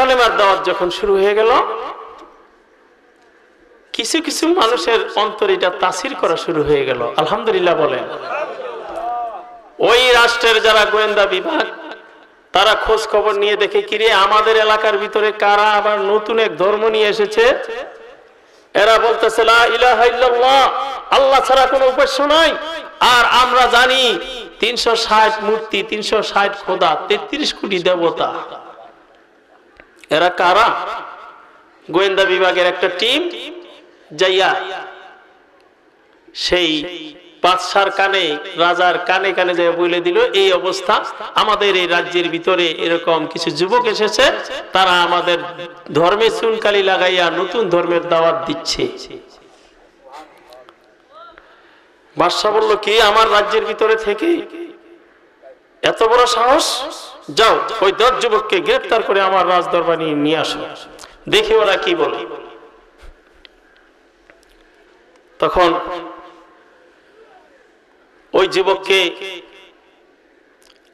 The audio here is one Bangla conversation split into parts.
কালেমার দাওয়াত যখন শুরু হয়ে গেল, কিছু কিছু মানুষের অন্তরে এটা তাসির করা শুরু হয়ে গেল। আলহামদুলিল্লাহ বলেন। ওই রাষ্ট্রের যারা গোয়েন্দা বিভাগ, তারা খোঁজ খবর নিয়ে দেখে, কিরে আমাদের এলাকার ভিতরে কারা আবার নতুন এক ধর্ম নিয়ে এসেছে। এরা বলতেছে লা ইলাহা ইল্লাল্লাহ, আল্লাহ ছাড়া কোনো উপাস্য নাই। আর আমরা জানি 360 মূর্তি, 360 খোদা, 33 কোটি দেবতা। এরা কারা? গোয়েন্দা বিভাগের একটা টিম যাইয়া সেই বাদশার কানে, রাজার কানে কানে যাই বলে দিল, এই অবস্থা, আমাদের এই রাজ্যের ভিতরে এরকম কিছু যুবক এসেছে, তারা আমাদের ধর্মে চুনকালি লাগাইয়া নতুন ধর্মের দাওয়াত দিচ্ছে। বাদশা বলল, কি আমার রাজ্যের ভিতরে থেকে এত বড় সাহস? যাও ওই 10 যুবককে গ্রেফতার করে আমার রাজদরবারে নিয়ে আসো, দেখে ওরা কি বলে। তখন ওই যুবককে,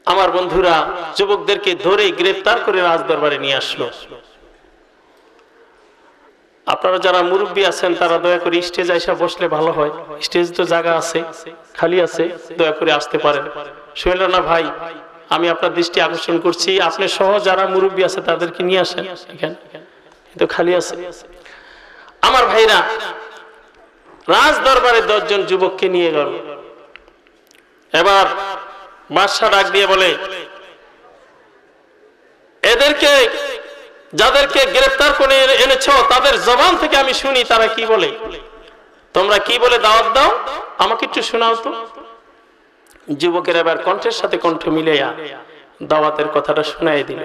আমার বন্ধুরা যুবকদেরকে ধরে গ্রেফতার করে রাজদরবারে নিয়ে আসলো। আপনারা যারা মুরব্বী আছেন তারা দয়া করে স্টেজ আইসা বসলে ভালো হয়। স্টেজ তো জায়গা আছে, খালি আছে, দয়া করে আসতে পারেন। শুনলেন না ভাই, আমি আপনার দৃষ্টি আকর্ষণ করছি, আপনি সহ যারা মুরব্বী আছে তাদেরকে নিয়ে আসেন, এখানে তো খালি আছে। আমার ভাইরা, রাজ দরবারে 10 জন যুবককে নিয়ে গেল। এবার বাদশা ডাক দিয়ে বলে, এদেরকে, যাদেরকে গ্রেফতার করে এনেছ, তাদের জবান থেকে আমি শুনি তারা কি বলে। তোমরা কি বলে দাওয়াত দাও, আমাকে একটু শোনাও তো। যুবকের এবার কণ্ঠের সাথে কণ্ঠ মিলাইয়া দাওয়াতের কথাটা শোনাই দিল।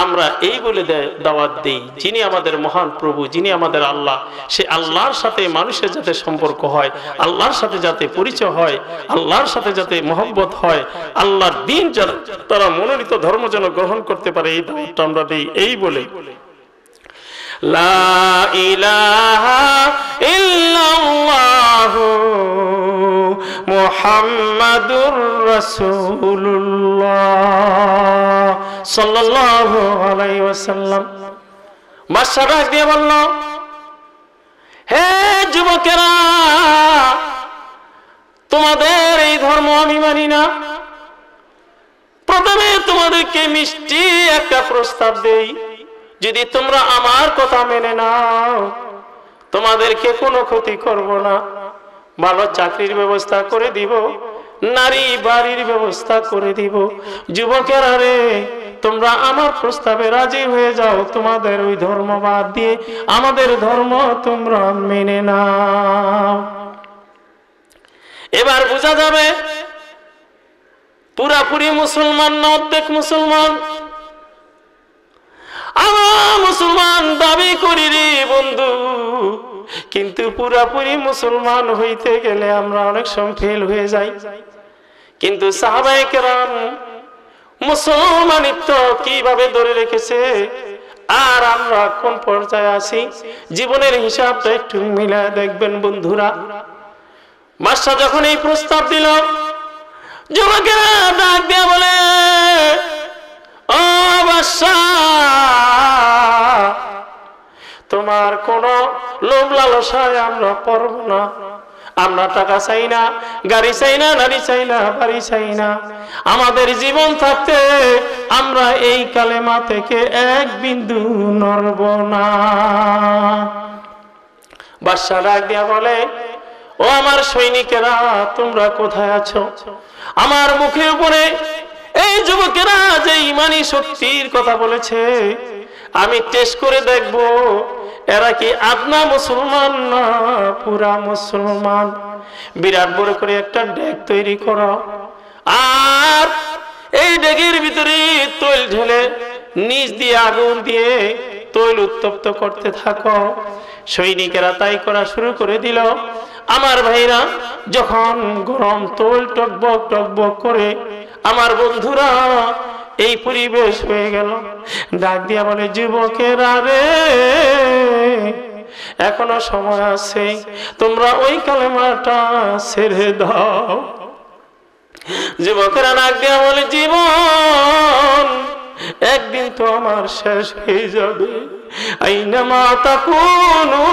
আমরা এই বলে দাওয়াত দেই, যিনি আমাদের মহান প্রভু, যিনি আমাদের আল্লাহ, সে আল্লাহর সাথে মানুষের যাতে সম্পর্ক হয়, আল্লাহর সাথে যাতে পরিচয় হয়, আল্লাহর সাথে যাতে মহব্বত হয়, আল্লাহর দ্বীন তারা মনোনীত ধর্ম যেন গ্রহণ করতে পারে, এই দাওয়াতটা আমরা দেই। এই বলে লা ইলাহা ইল্লাল্লাহু মুহাম্মাদুর রাসূলুল্লাহ সাল্লাল্লাহু আলাইহি ওয়াসাল্লাম। বাদশা ডাক দিয়ে বলল, হে যুবকেরা, তোমাদের এই ধর্ম আমি মানি না। প্রথমে তোমাদেরকে মিষ্টি একটা প্রস্তাব দেই, যদি তোমরা আমার কথা মেনে নাও, তোমাদেরকে কোনো ক্ষতি করব না, ভালো চাকরির ব্যবস্থা করে দিব, নারী বাড়ির ব্যবস্থা করে দিব। যুবকেরা রে, তোমরা আমার প্রস্তাবে রাজি হয়ে যাও, তোমাদের ওই ধর্ম বাদ দিয়ে আমাদের ধর্ম তোমরা মেনে নাও। এবার বোঝা যাবে পুরাপুরি মুসলমান না অর্ধেক মুসলমান। আমরা মুসলমান দাবি করি রে বন্ধু, কিন্তু পুরাপুরি মুসলমান হইতে গেলে আমরা অনেক সময় ফেল হয়ে যাই। কিন্তু সাহাবায়ে কেরাম মুসলমানিত্ব কিভাবে ধরে রেখেছে, আর আমরা কোন পর্যায়ে আছি, জীবনের হিসাবটা একটু মিলায় দেখবেন বন্ধুরা। বাদশা যখন এই প্রস্তাব দিল, যুবকেরা ডাক দিয়ে বলে, ও বাদশা, তোমার কোন লোভ লালসায় আমরা পড়ব না। আমরা টাকা চাই না, গাড়ি চাই না, নারী চাই না, বাড়ি চাই না। আমাদের জীবন থাকতে আমরা এই কালেমা থেকে এক বিন্দু নড়ব না। বাদশা ডাক দিয়া বলে, ও আমার সৈনিকেরা, তোমরা কোথায় আছো? আমার মুখের উপরে এই যুবকেরা যে ইমানি শক্তির কথা বলেছে, আমি টেস্ট করে দেখব এরা কি আদনা মুসলমান না পুরা মুসলমান। বিরাট বড় করে একটা ডেক তৈরি করো, আর এই ডেকের ভিতরে তৈল ঢেলে নিচ দিয়ে আগুন দিয়ে তৈল উত্তপ্ত করতে থাকো। সৈনিকেরা তাই করা শুরু করে দিল। আমার ভাইরা, যখন গরম তৈল টকবক টকবক করে আমার বন্ধুরা এই পরিবেশ হয়ে গেল, ডাক দিয়া বলে, যুবকেরা রে, এখনো সময় আছে, তোমরা ওই কালেমাটা ছেড়ে দাও। যুবকেরা ডাক দিয়া বলে, জীবন একদিন তো আমার শেষ হয়ে যাবে। আইনামা তাকুনু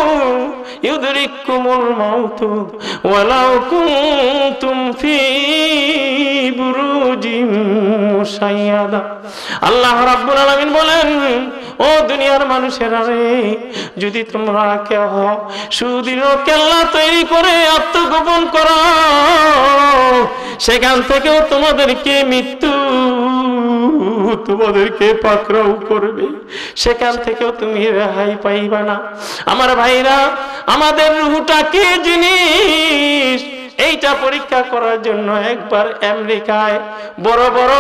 ইউদরিকুমুল মাউত ওয়ালাউ কুনতুম ফি বুরুজিম মুশাইয়াদা। আল্লাহ রাব্বুল আলামিন বলেন, ও দুনিয়ার মানুষেরা রে, যদি তোমরা কেহ সুদৃঢ় কেল্লা তৈরি করে আত্মগোপন করো, সেখান থেকেও তোমাদেরকে মৃত্যু তোমাদেরকে পাকড়াও করবে, সেখান থেকেও তুমি রেহাই পাইবা না। আমার ভাইরা, আমাদের রূহটা কি জিনিস এইটা পরীক্ষা করার জন্য একবার আমেরিকায় বড় বড়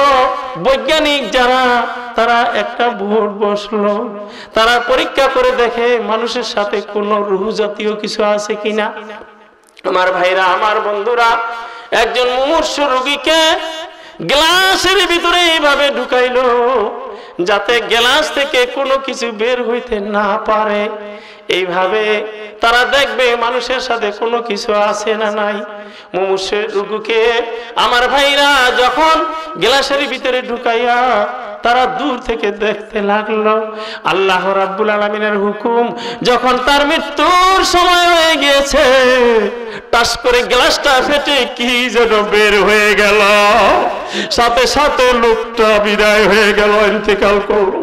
বৈজ্ঞানিক যারা তারা একটা বোর্ড বসলো, তারা পরীক্ষা করে দেখে মানুষের সাথে কোনো রূহ জাতীয় কিছু আছে কিনা। আমার ভাইরা, আমার বন্ধুরা, একজন মুমূর্ষু রোগীকে গ্লাসের ভিতরে এইভাবে ঢুকাইলো যাতে গ্লাস থেকে কোনো কিছু বের হইতে না পারে। এইভাবে তারা দেখবে মানুষের সাথে কোনো কিছু আছে না নাই। মুমূর্ষু রোগীকে আমার ভাইরা যখন গ্লাসের ভিতরে ঢুকাইয়া তারা দূর থেকে দেখতে লাগলো, আল্লাহ রাব্বুল আলামিনের হুকুম, যখন তার মৃত্যুর সময় হয়ে গিয়েছে, টাস করে গ্লাসটা ফেটে কি যেন বের হয়ে গেল, সাথে সাথে লোকটা বিদায় হয়ে গেল, ইন্তেকাল করলো।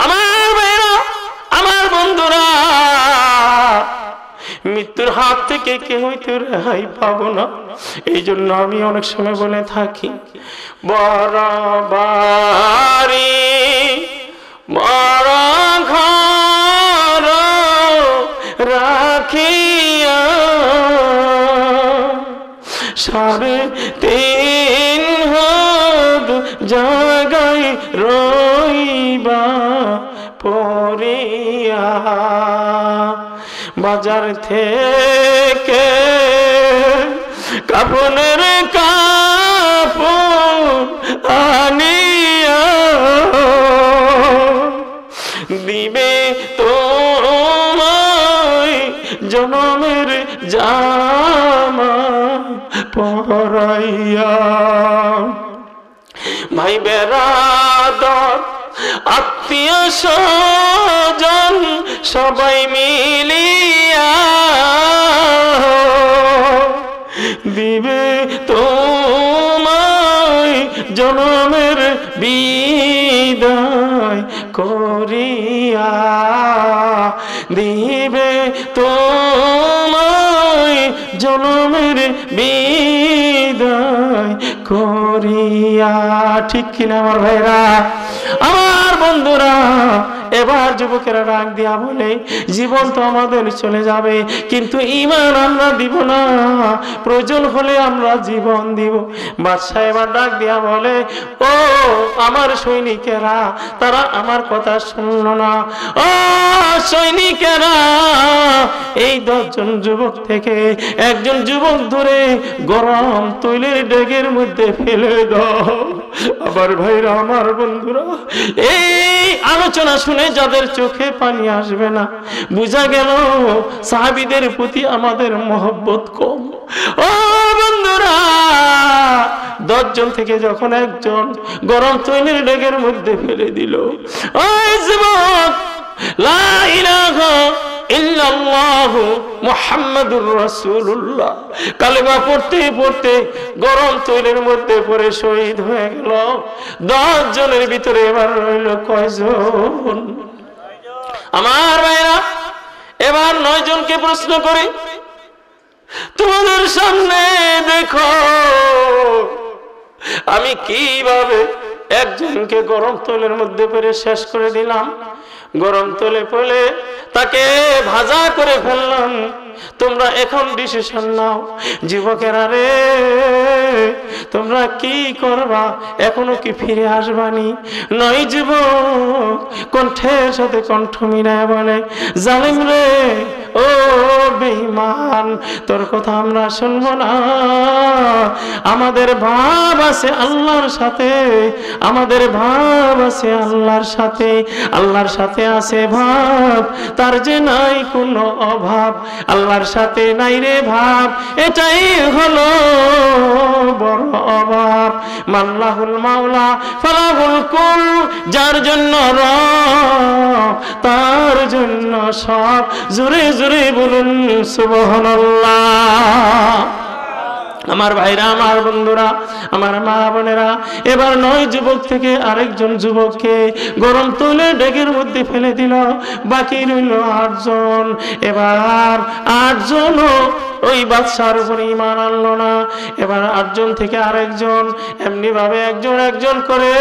আমার ভাইরা, আমার বন্ধুরা, মৃত্যুর হাত থেকে কেউই তো রেহাই পাবো না। এই জন্য আমি অনেক সময় বলে থাকি, বরাবরি বড় ঘর রাখিয়া সাড়ে তিন হাত জাগায় রইবা পরিয়া, বাজার থেকে কাপনের কাপড় আনিয়া দিবে তোমায় জনমের জামা পরাইয়া। ভাই বেরাদর আত্মীয় স্বজন সবাই মিলিয়া দিবে তোমায় জনমের বিদায় করিয়া, দিবে তোমায় জনমের বিদায় করিয়া। ঠিক কিনা আমার ভাইরা, আমার বন্ধুরা? এবার যুবকেরা ডাক দিয়া বলে, জীবন তো আমাদের চলে যাবে, কিন্তু ঈমান আমরা দিব না, প্রয়োজন হলে আমরা জীবন দিব। বাদশা এবার ডাক দিয়া বলে, ও আমার সৈনিকেরা, তারা আমার কথা শুনলো না। ও সৈনিকেরা, এই 10 জন যুবক থেকে একজন যুবক ধরে গরম তৈলের ডেগের মধ্যে ফেলে দাও। আবার ভাইরা, আমার বন্ধুরা, এই আলোচনা শুনে যাদের চোখে পানি আসবে না, বুঝা গেল সাহাবীদের প্রতি আমাদের মহব্বত কম। ও বন্ধুরা, 10 জন থেকে যখন একজন গরম তৈলের ডেগের মধ্যে ফেলে দিল, ওই যুবক লা ইলাহা ইল্লাল্লাহু মুহাম্মাদুর রাসূলুল্লাহ কালেমা পড়তে পড়তে গরম তৈলের মধ্যে পড়ে শহীদ হয়ে গেল। 10 জনের ভিতরে এবার রইল কয়জন? আমার ভাইরা, এবার 9 জনকে প্রশ্ন করি, তোমাদের সামনে দেখো আমি কিভাবে একজনকে গরম তৈলের মধ্যে পড়ে শেষ করে দিলাম, গরম তৈলে পড়ে তাকে ভাজা করে ফেললাম। তোমরা এখন ডিসিশন নাও। যুবকেরা রে, তোমরা কি করবা? এখনো কি ফিরে আসবানি? 9 যুবক কণ্ঠের সাথে কণ্ঠ মিলায় বলে, জালিম রে, ও বেঈমান, তোর কথা আমরা শুনবো না। আমাদের ভাব আছে আল্লাহর সাথে, আমাদের ভাব আছে আল্লাহর সাথে, আল্লাহর সাথে আছে ভাব, তার যে নাই কোনো অভাব। আল্লাহ আল্লাহর সাথে নাই রে ভাব, এটাই হলো বড় অভাব। মাল্লাহুল মাওলা ফালাহুল কুল, যার জন্য রব তার জন্য সব। জোরে জোরে বলুন সুবহানাল্লাহ। আমার ভাইরা, আমার বন্ধুরা, আমার মা বোনেরা, এবার 9 যুবক থেকে আরেকজন যুবককে গরম তুলে ডেকের মধ্যে ফেলে দিল। বাকি রইল 8 জন। এবার 8 জন ওই বাদশার উপর ঈমান আনলো না। এবার 8 জন থেকে আরেকজন, এমনি ভাবে একজন একজন করে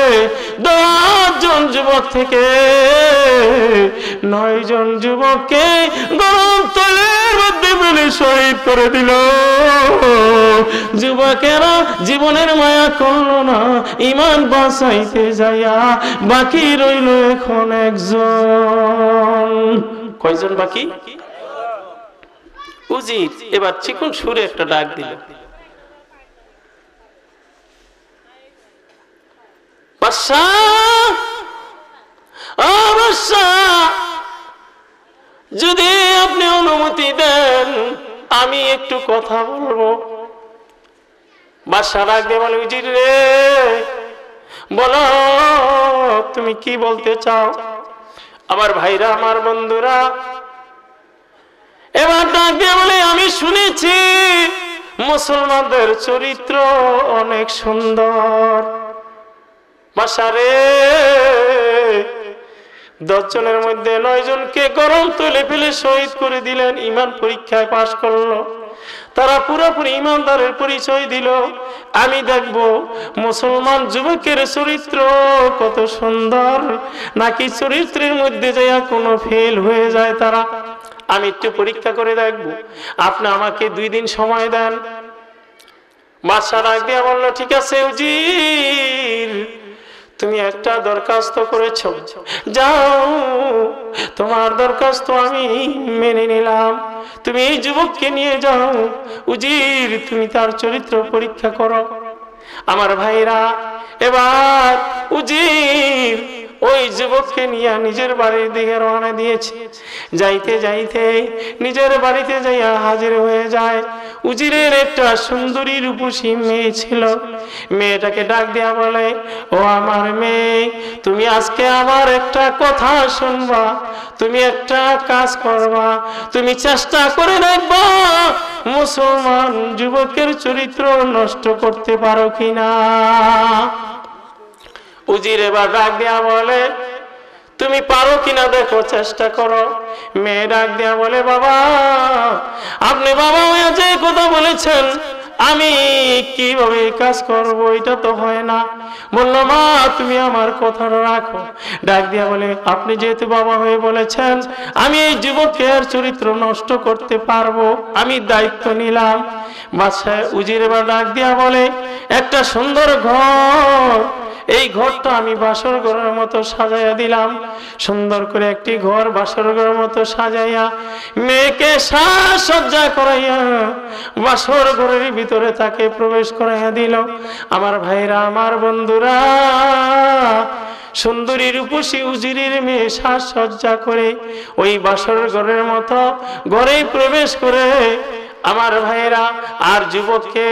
10 জন যুবক থেকে 9 জন যুবককে গরম তুলের মধ্যে ফেলে শহীদ করে দিল। যুবকেরা জীবনের মায়া করলো না, ঈমান বাঁচাইতে যাইয়া বাকি রইল এখন একজন। কয়জন বাকি? উজির এবার চিকন সুরে একটা ডাক দিল, যদি আপনি অনুমতি দেন আমি একটু কথা বলবো। বাদশা ডাক দিয়ে বলে, উজির রে, বলো তুমি কি বলতে চাও? আমার ভাইরা, আমার বন্ধুরা, এবার ডাক দিয়ে বলে, আমি শুনেছি মুসলমানদের চরিত্র অনেক সুন্দর। বাদশা রে, 10 জনের মধ্যে 9 জনকে গরম তুলে ফেলে শহীদ করে দিলেন। ঈমান পরীক্ষায় পাশ করলো, তারা পুরোপুরি ঈমানদারের পরিচয় দিল। আমি দেখব মুসলমান যুবকের চরিত্র কত সুন্দর, নাকি চরিত্রের মধ্যে যাইয়া কোনো ফেল হয়ে যায় তারা। আমি একটু পরীক্ষা করে দেখব, আপনি আমাকে 2 দিন সময় দেন। বাদশা ডাক দিয়া বলল, ঠিক আছে উজির, তুমি একটা দরখাস্ত করেছো, যাও, তোমার দরখাস্ত আমি মেনে নিলাম। তুমি এই যুবককে নিয়ে যাও, উজির তুমি তার চরিত্র পরীক্ষা করো। আমার ভাইরা, এবার উজির ওই যুবককে নিয়ে নিজের বাড়ির দিকে রওনা দিয়েছে। যাইতে যাইতে নিজের বাড়িতে যাইয়া হাজির হয়ে যায়। উজিরের একটা সুন্দরী রূপসী মেয়ে ছিল। মেয়েটাকে ডাক দিয়া বলে, ও আমার মেয়ে, তুমি আজকে আমার একটা কথা শুনবা, তুমি একটা কাজ করবা, তুমি চেষ্টা করে দেখবা মুসলমান যুবকের চরিত্র নষ্ট করতে পারো কিনা। উজির এবার ডাক দিয়া বলে, তুমি পারো কিনা দেখো, চেষ্টা করো। মেয়ে ডাক দিয়া বলে, বাবা, আপনি বাবা হয়ে যে কথা বলেছেন, আমি কিভাবে কাজ করব, এটা তো হয় না। বললো, মা তুমি আমার কথাটা রাখো। ডাক দিয়া বলে, আপনি যেহেতু বাবা হয়ে বলেছেন, আমি এই যুবকের চরিত্র নষ্ট করতে পারবো, আমি দায়িত্ব নিলাম। বাদশা উজির এবার ডাক দিয়া বলে, একটা সুন্দর ঘর, এই ঘরটা আমি বাসর ঘরের মতো সাজাইয়া দিলাম। সুন্দর করে একটি ঘর বাসর ঘরের মতো সাজাইয়া মেয়েকে সাজসজ্জা করাইয়া বাসর ঘরের ভিতরে তাকে প্রবেশ করাইয়া দিল। আমার ভাইরা, আমার বন্ধুরা, সুন্দরী রূপসী উজিরের মেয়ে সাজসজ্জা করে ওই বাসর ঘরের মতো ঘরেই প্রবেশ করে আমার ভাইরা আর যুবককে,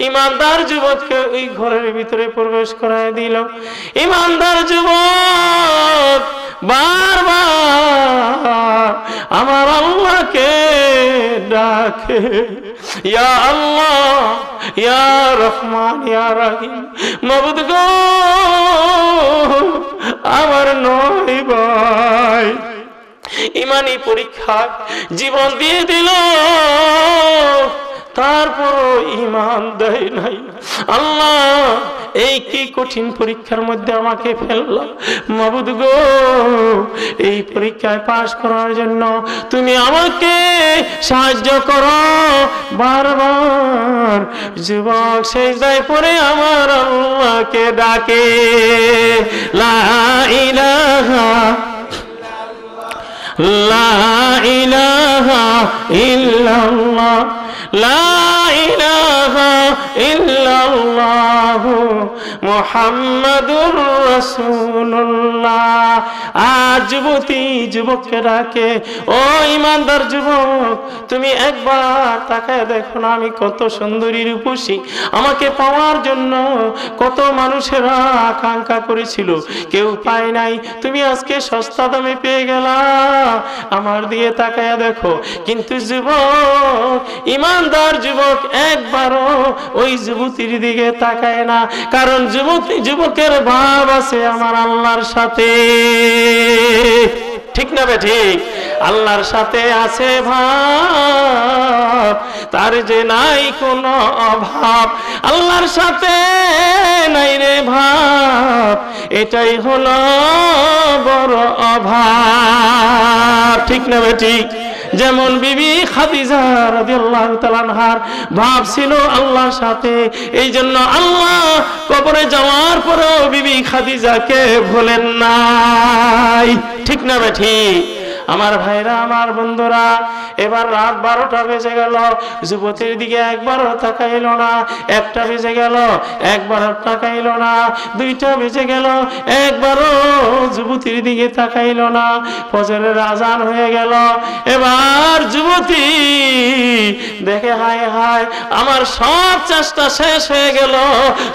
ইমানদার যুবককে ওই ঘরের ভিতরে প্রবেশ করায় দিল। ইমানদার যুবক বারবার আমার আল্লাহকে ডাকে, ইয়া আল্লাহ, ইয়া রহমান, ইয়া রহিম, মাবুদ গো, আমার নয় ভাই ইমানি পরীক্ষায় জীবন দিয়ে দিল, তারপরও ঈমান দেয় নাই। আল্লাহ, এই কি কঠিন পরীক্ষার মধ্যে আমাকে ফেললো, মাবুদ গো, এই পরীক্ষায় পাশ করার জন্য তুমি আমাকে সাহায্য করো। বারবার যুবক সিজদায় পড়ে আমার আল্লাহকে ডাকে, লা ইলাহা লা ইলাহা ইল্লাল্লাহ, লা ইলাহা ইল্লাল্লাহ মুহাম্মাদুর রাসূলুল্লাহ। আজ যুবতী যুবককে ডাকে, ও ইমানদার যুবক, তুমি একবার তাকায় দেখো না, আমি কত সুন্দরী রূপসী। আমাকে পাওয়ার জন্য কত মানুষেরা আকাঙ্ক্ষা করেছিল, কেউ পায় নাই, তুমি আজকে সস্তা দামে পেয়ে গেলা, আমার দিয়ে তাকায় দেখো। কিন্তু যুবক, ইমানদার যুবক একবারও ওই যুবতীর দিকে তাকায় না, কারণ যুবকের ভাব আছে আমার আল্লাহর সাথে। ঠিক না ঠিক? আল্লাহর সাথে আছে ভাব, তার যে নাই কোনো অভাব। আল্লাহর সাথে নাই রে ভাব, এটাই হলো বড় অভাব। ঠিক না ঠিক? যেমন বিবি খাদিজা রাদিয়াল্লাহু তাআলা আনহার ভাব ছিল আল্লাহর সাথে, এই জন্য আল্লাহ কবরে যাওয়ার পরেও বিবি খাদিজাকে ভুলেন নাই। ঠিক না ঠিক? আমার ভাইরা, আমার বন্ধুরা, এবার রাত 12টা বেজে গেল, যুবতীর দিকে একবারও তাকাইল না। 1টা বেজে গেল, একবারও তাকাইল না। 2টা বেজে গেল, একবারও যুবতীর দিকে তাকাইল না। ফজরের আজান হয়ে গেল, এবার যুবতী দেখে হায় হায়, আমার সব চেষ্টা শেষ হয়ে গেল।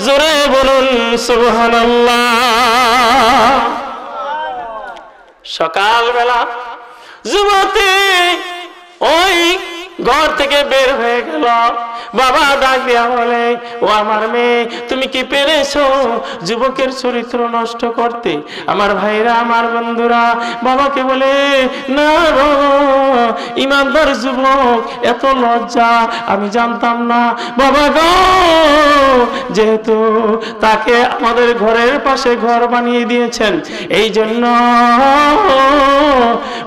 জোরে বলুন সুবহানাল্লাহ। সকালবেলা যুবতী ওই ঘর থেকে বের হয়ে গেল। বাবা ডাক দিয়া বলে, ও আমার মেয়ে, তুমি কি পেরেছো যুবকের চরিত্র নষ্ট করতে? আমার ভাইরা, আমার বন্ধুরা, বাবাকে বলে, না বাবা, ইমানদার যুবক, এত লজ্জা, আমি জানতাম না। বাবা গো, যেহেতু তাকে আমাদের ঘরের পাশে ঘর বানিয়ে দিয়েছেন, এই জন্য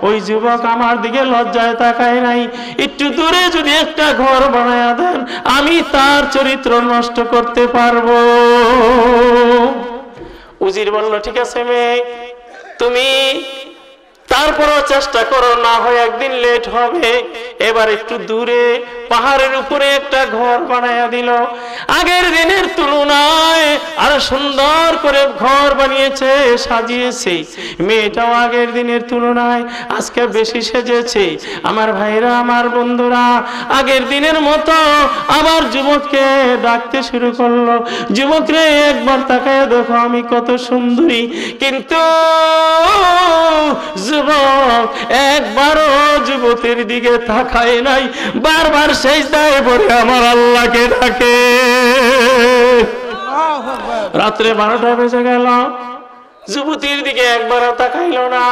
ওই যুবক আমার দিকে লজ্জায় তাকায় নাই। একটু দূরে যদি একটা ঘর বানায়া দেন, আমি তার চরিত্র নষ্ট করতে পারবো। উজির বলল, ঠিক আছে মেয়ে, তুমি তারপরও চেষ্টা করো, না হয় একদিন লেট হবে। এবার একটু দূরে পাহাড়ের উপরে একটা ঘর বানায়া দিল। আগের দিনের তুলনায় আরো সুন্দর করে ঘর বানিয়েছে, সাজিয়েছে। মেয়েটাও আগের দিনের তুলনায় আজকে বেশি সেজেছে। আমার ভাইরা, আমার বন্ধুরা, আগের দিনের মতো আবার যুবককে ডাকতে শুরু করলো, যুবক রে, একবার তাকায় দেখো আমি কত সুন্দরী। কিন্তু যুবক একবারও যুবতীর দিকে তাকায় নাই, বারবার সেজদায় পড়ে আমার আল্লাহকে ডাকে। রাত্রে 12টা বেজে গেল, যুবতীর দিকে একবারও তাকাইল না।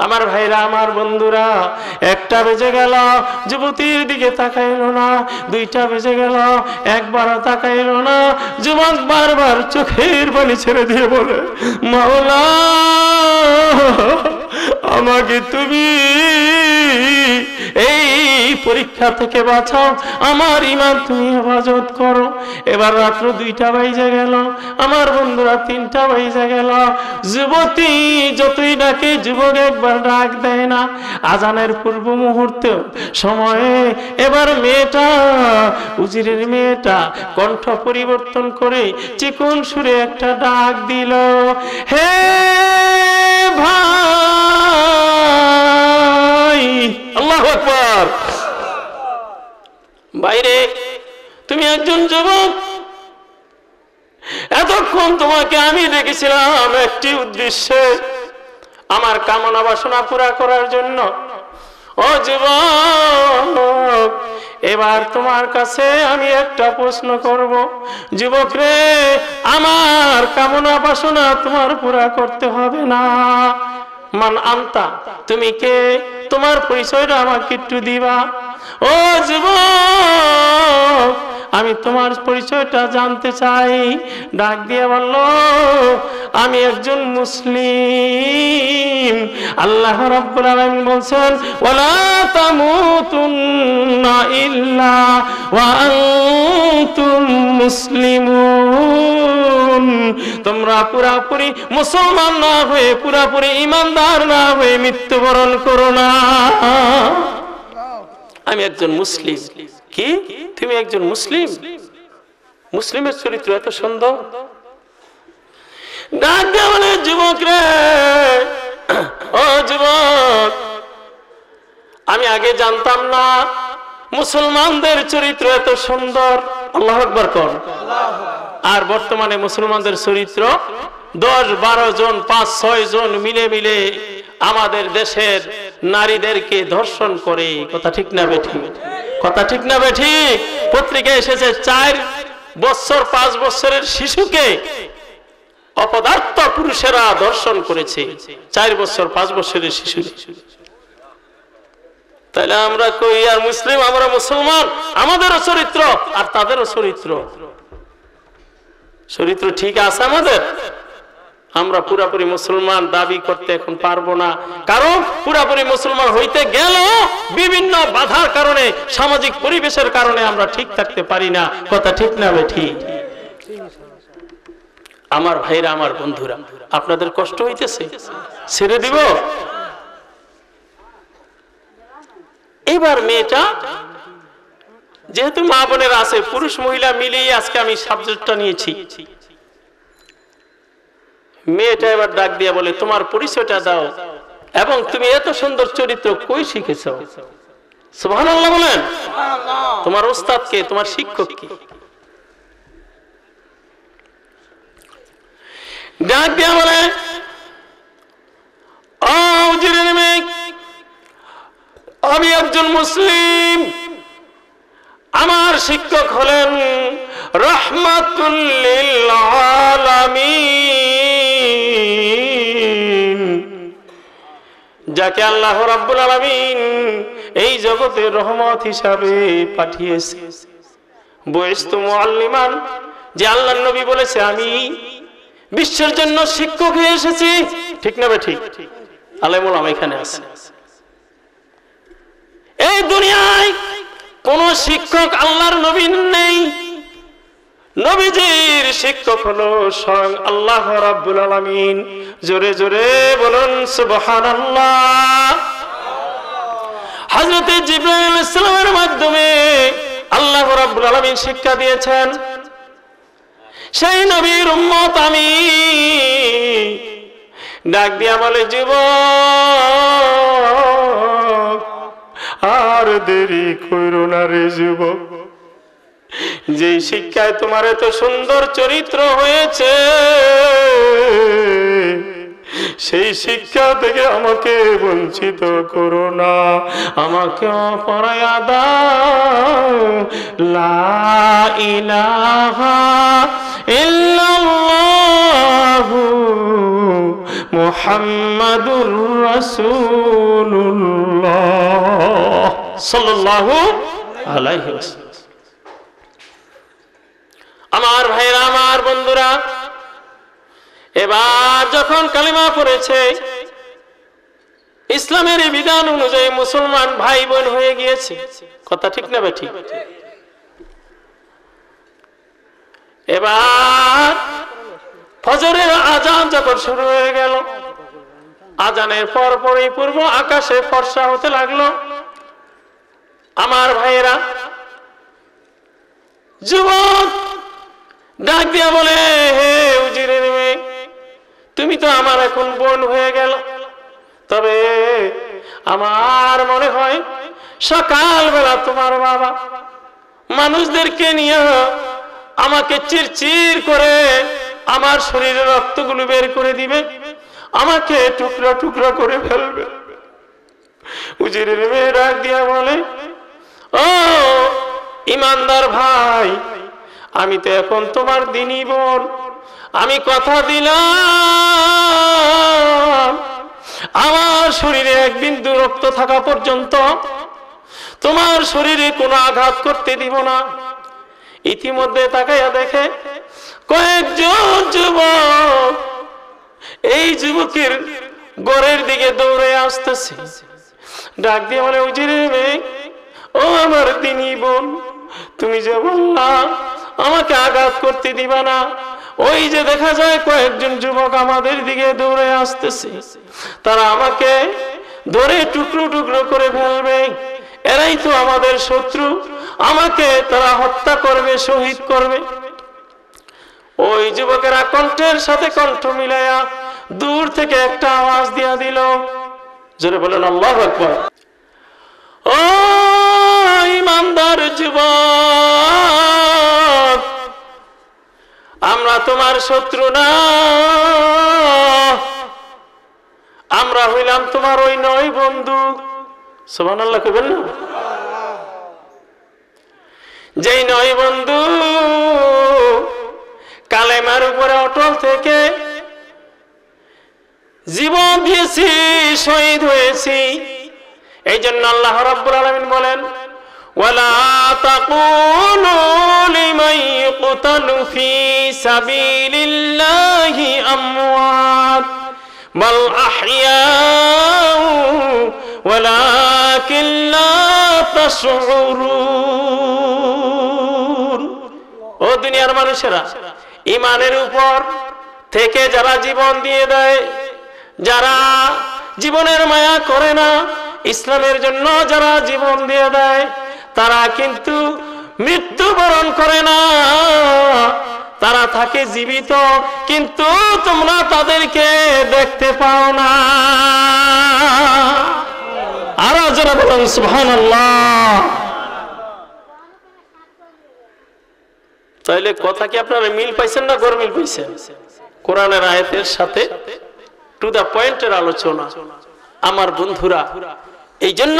আমার ভাইরা, আমার বন্ধুরা, 1টা বেজে গেল, যুবতীর দিকে তাকাইল না। 2টা বেজে গেল, একবারও তাকাইল না। যুবক বারবার চোখের পানি ছেড়ে দিয়ে বলে, মাওলা, আমাকে তুমি এই পরীক্ষা থেকে বাঁচাও, আমার ঈমান তুমি হেফাজত করো। এবার রাত্র 2টা বেজে গেল, আমার বন্ধুরা 3টা বেজে গেল। যুবতী যতই ডাকে, যুবক একবার ডাক দেয় না। আজানের পূর্ব মুহূর্তে সময়ে এবার মেয়েটা, উজিরের মেয়েটা, কণ্ঠ পরিবর্তন করে চিকন সুরে একটা ডাক দিল, হে ভাই। আল্লাহু আকবার। বাইরে তুমি একজন যুবক, এতক্ষণ তোমাকে আমি দেখেছিলাম একটি উদ্দেশ্যে, আমার কামনা বাসনা পুরা করার জন্য। ও যুবক, এবার তোমার কাছে আমি একটা প্রশ্ন করব। যুবক রে, আমার কামনা বাসনা তোমার পুরা করতে হবে না। মান আনতা, তুমি কে? তোমার পরিচয়টা আমাকে একটু দিবা। ও যুবক, আমি তোমার পরিচয়টা জানতে চাই। ডাক দিয়ে বলল, আমি একজন মুসলিম। আল্লাহ রাব্বুল আলামিন বলছেন, ওয়ালা তামুতুন্না ইল্লা ওয়া আনতুম মুসলিমুন। তোমরা পুরাপুরি মুসলমান না হয়ে, পুরাপুরি ঈমানদার না হয়ে মৃত্যুবরণ করো না। আমি একজন মুসলিম। কি? তুমি একজন মুসলিম? মুসলিমের চরিত্র এত সুন্দর? ডাক দিয়ে বলে, যুবক রে, ও যুবক, আমি আগে জানতাম না মুসলমানদের চরিত্র এত সুন্দর। আল্লাহু আকবার কর। আর বর্তমানে মুসলমানদের চরিত্র 10-12 জন 5-6 জন মিলে মিলে আমাদের দেশের নারীদেরকে ধর্ষণ করে। কথা ঠিক না বেঠিক? কথা ঠিক না বেঠিক? পত্রিকায় এসেছে 4 বছর 5 বছরের শিশুকে অপদার্থ পুরুষেরা ধর্ষণ করেছে। 4 বছর 5 বছরের শিশু। তাহলে আমরা কই আর মুসলিম? আমরা মুসলমান, আমাদেরও চরিত্র আর তাদেরও চরিত্র। চরিত্র ঠিক আছে আমাদের? আমরা পুরাপুরি মুসলমান দাবি করতে এখন পারবো না, কারণ পুরাপুরি মুসলমান হইতে গেলেও বিভিন্ন বাধার কারণে, সামাজিক পরিবেশের কারণে আমরা ঠিক থাকতে পারি না। কথা ঠিক না বেঠিক? আমার ভাইরা, আমার বন্ধুরা, আপনাদের কষ্ট হইতেছে? ছেড়ে দিব? এবার মেয়েটা, যেহেতু মা বোনের আছে, পুরুষ মহিলা মিলিয়ে আজকে আমি সাবজেক্টটা নিয়েছি। মেয়েটা এবার ডাক দিয়া বলে, তোমার পরিচয়টা দাও এবং তুমি এত সুন্দর চরিত্র কই শিখেছো? সুবহানাল্লাহ বলেন। তোমার ওস্তাদ কে? তোমার শিক্ষক কে? ডাক দিয়া বলে, ও হুজুরের মেয়ে, আমি একজন মুসলিম, আমার শিক্ষক হলেন রাহমাতুল লিল আলামিন, যাকে আল্লাহ রাব্বুল আলামিন এই জগতে রহমত হিসাবে পাঠিয়েছে। বুইস্তু মুআল্লিমান, যে আল্লাহর নবী বলেছে আমি বিশ্বের জন্য শিক্ষক হয়ে এসেছি। ঠিক না বেঠিক? আলেমুল আলামা এখানে আছে। এই দুনিয়ায় কোন শিক্ষক আল্লাহর নবী নেই। নবীজির শিক্ষক হলো স্বয়ং আল্লাহ রাব্বুল আলামিন। জোরে জোরে বলুন সুবহানাল্লাহ। হযরত জিবরাইল আলাইহিস সালামের মাধ্যমে আল্লাহ রাব্বুল আলামিন শিক্ষা দিয়েছেন। সেই নবীর উম্মত আমি। ডাক দিয়া বলে, যুবক, আর দেরি কইরো না রে যুবক, যে শিক্ষায় তোমার এত সুন্দর চরিত্র হয়েছে, সেই শিক্ষা থেকে আমাকে বঞ্চিত করো না, আমাকে পড়ায়া দাও লা ইলাহা ইল্লাল্লাহু মুহাম্মাদুর রাসূলুল্লাহ সাল্লাল্লাহু আলাইহি ওয়াসাল্লাম। আমার ভাইরা, আমার বন্ধুরা, এবার যখন কালিমা পড়েছে, ইসলামের বিধান অনুযায়ী মুসলমান ভাই বোন হয়ে গিয়েছে। কথা ঠিক না বেঠিক? এবার ফজরের আজান যখন শুরু হয়ে গেল, আজানের পরপরই পূর্ব আকাশে ফর্সা হতে লাগলো। আমার ভাইয়েরা, যুবক ডাক দিয়া বলে, হে উজিরের মেয়ে, তুমি তো আমার এখন বোন হয়ে গেল, তবে আমার মনে হয় সকালবেলা তোমার বাবা মানুষদেরকে নিয়ে আমাকে চিরচির করে আমার শরীরের রক্তগুলো বের করে দিবে, আমাকে টুকরা টুকরা করে ফেলবে। উজিরের মেয়ে ডাক দিয়া বলে, ও ইমানদার ভাই, আমি তো এখন তোমার দিনী বোন, আমি কথা দিলাম আমার শরীরে এক বিন্দু রক্ত থাকা পর্যন্ত তোমার শরীরে কোনো আঘাত করতে দিব না। ইতিমধ্যে তাকাইয়া দেখে কয়েকজন যুবক এই যুবকের ঘরের দিকে দৌড়ে আসতেছে। ডাক দিয়ে বলে, উজিরের মেয়ে, ও আমার দিনী বোন, তুমি যে বললা আমাকে আঘাত করতে দিবা না, ওই যে দেখা যায় কয়েকজন যুবক আমাদের দিকে দৌড়ে আসতেছে, তারা আমাকে ধরে টুকরো টুকরো করে ফেলবে, এরাই তো আমাদের শত্রু, আমাকে তারা হত্যা করবে, শহীদ করবে। ওই যুবকেরা কণ্ঠের সাথে কণ্ঠ মিলাইয়া দূর থেকে একটা আওয়াজ দিয়া দিল, জোরে বলেন আল্লাহু আকবার। ও ইমানদার যুবক, আমরা তোমার শত্রু না, আমরা হইলাম তোমার ওই নয় বন্ধু। সুবহানাল্লাহ কইবেন না? যেই নয় বন্ধু কালেমার উপরে অটল থেকে জীবন দিয়েছি, শহীদ হয়েছি। এই জন্য আল্লাহ রাব্বুল আলামিন বলেন, ওয়ালা তাকুলু লিমান ইয়ুকতালু ফি সাবিলিল্লাহি আমওয়াত বাল আহইয়াউ ওয়ালাকিন লা তাশউরুন। ও দুনিয়ার মানুষেরা, ঈমানের উপর থেকে যারা জীবন দিয়ে দেয়, যারা জীবনের মায়া করে না, ইসলামের জন্য যারা জীবন দিয়ে দেয়, তারা কিন্তু মৃত্যুবরণ করে না, তারা থাকে জীবিত, কিন্তু তোমরা তাদেরকে দেখতে পাও না। আর যারা বলেন সুবহানাল্লাহ। তাইলে কথা কি আপনারা মিল পাইছেন না গরমিল পাইছেন? কোরআনের আয়াতের সাথে টু দা পয়েন্টের আলোচনা। আমার বন্ধুরা, এই জন্য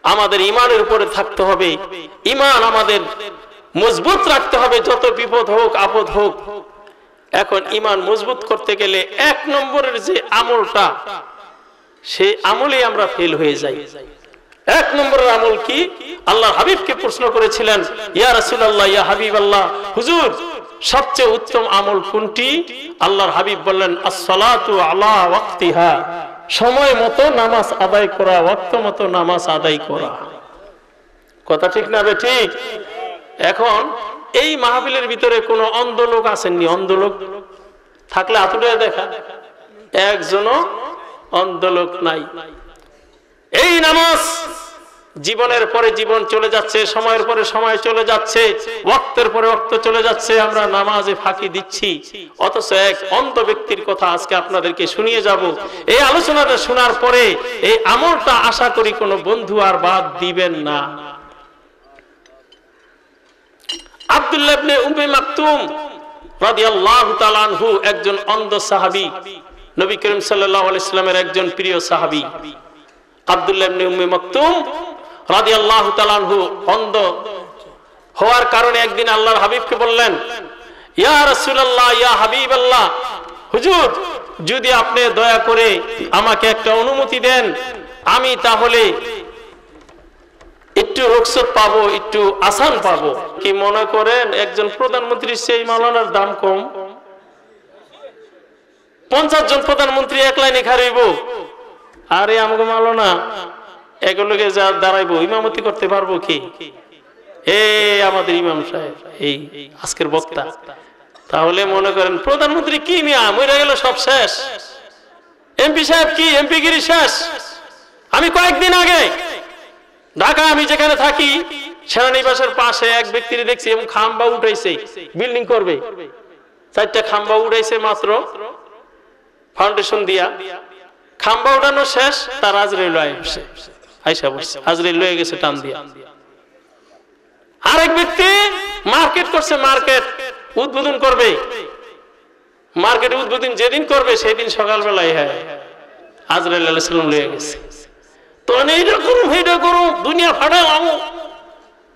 আমাদের ঈমানের উপরে থাকতে হবে, ঈমান আমাদের মজবুত রাখতে হবে, যত বিপদ হোক আপদ হোক। এখন ঈমান মজবুত করতে গেলে এক নম্বরের যে আমলটা, সেই আমলেই আমরা ফেল হয়ে যাই। এক নম্বরের আমল কি? আল্লাহর হাবিবকে প্রশ্ন করেছিলেন, ইয়া রাসূলুল্লাহ, ইয়া হাবিবাল্লাহ, হুজুর সবচেয়ে উত্তম আমল কোনটি? আল্লাহর হাবিব বললেন, আস-সালাতু আলা ওয়াক্তিহা, সময় মতো নামাজ আদায় করা, ওয়াক্ত মতো নামাজ আদায় করা। কথা ঠিক না ঠিক? এখন এই মাহফিলের ভিতরে কোন অন্ধ লোক আসেননি? অন্ধ লোক থাকলে হাতুড়ে দেখা, একজনও অন্ধ লোক নাই। এই নামাজ জীবনের পরে জীবন চলে যাচ্ছে, সময়ের পরে সময় চলে যাচ্ছে, ওয়াক্তের পরে ওয়াক্ত চলে যাচ্ছে, আমরা নামাজে ফাঁকি দিচ্ছি। অথচ এক অন্ধ ব্যক্তির কথা আজকে আপনাদেরকে শুনিয়ে যাব। এই আলোচনাটা শোনার পরে এই আমলটা আশা করি কোনো বন্ধু আর বাদ দিবেন না। আব্দুল্লাহ ইবনে উম্মে মাকতুম রাদিয়াল্লাহু তাআলা আনহু একজন অন্ধ সাহাবী, নবী করিম সাল্লাল্লাহু আলাইহি সাল্লামের একজন প্রিয় সাহাবী। আব্দুল্লাহ ইবনে উম্মে মাকতুম রাদিয়াল্লাহু তাআলা আনহু অন্ধ হওয়ার কারণে একদিন আল্লাহর হাবিবকে বললেন, ইয়া রাসূলুল্লাহ, ইয়া হাবিবাল্লাহ, হুজুর যদি আপনি দয়া করে আমাকে একটা অনুমতি দেন, আমি তাহলে একটু রুখসত পাবো, একটু আসান পাবো। কি মনে করেন একজন প্রধানমন্ত্রীর সেই মাওলানার দাম কম? 50 জন প্রধানমন্ত্রী এক লাইনে খারাইব, আরে আমাকে মাওলানা এগুলোকে যা দাঁড়াইবো, ইমামতি করতে পারবো কি? আমাদের ইমাম সাহেব, এই আজকের বক্তা। তাহলে মনে করেন প্রধানমন্ত্রী কি মিয়া, মরে গেল সব শেষ। এমপি সাহেব কি, এমপি গিরি শেষ। আমি কয়েকদিন আগে ঢাকা, আমি যেখানে থাকি সেনানিবাসের পাশে এক ব্যক্তির দেখছি এবং খাম্বা উঠাইছে, বিল্ডিং করবে, 4টা খাম্বা উঠাইছে মাত্র ফাউন্ডেশন দিয়া। খাম্বা উঠানো শেষ, তার আজরাইল আইসা বসছে, আজরাইল লয়ে গেছে টান দিয়া। আরেক ব্যক্তি মার্কেট করছে, মার্কেট উদ্বোধন করবে, মার্কেট উদ্বোধন যেদিন করবে সেদিন সকালবেলায় আজরাইল আলাইহিস সালাম লয়ে গেছে। তো এইটা করুন, এইটা করুন, দুনিয়া ফাটাও আমো।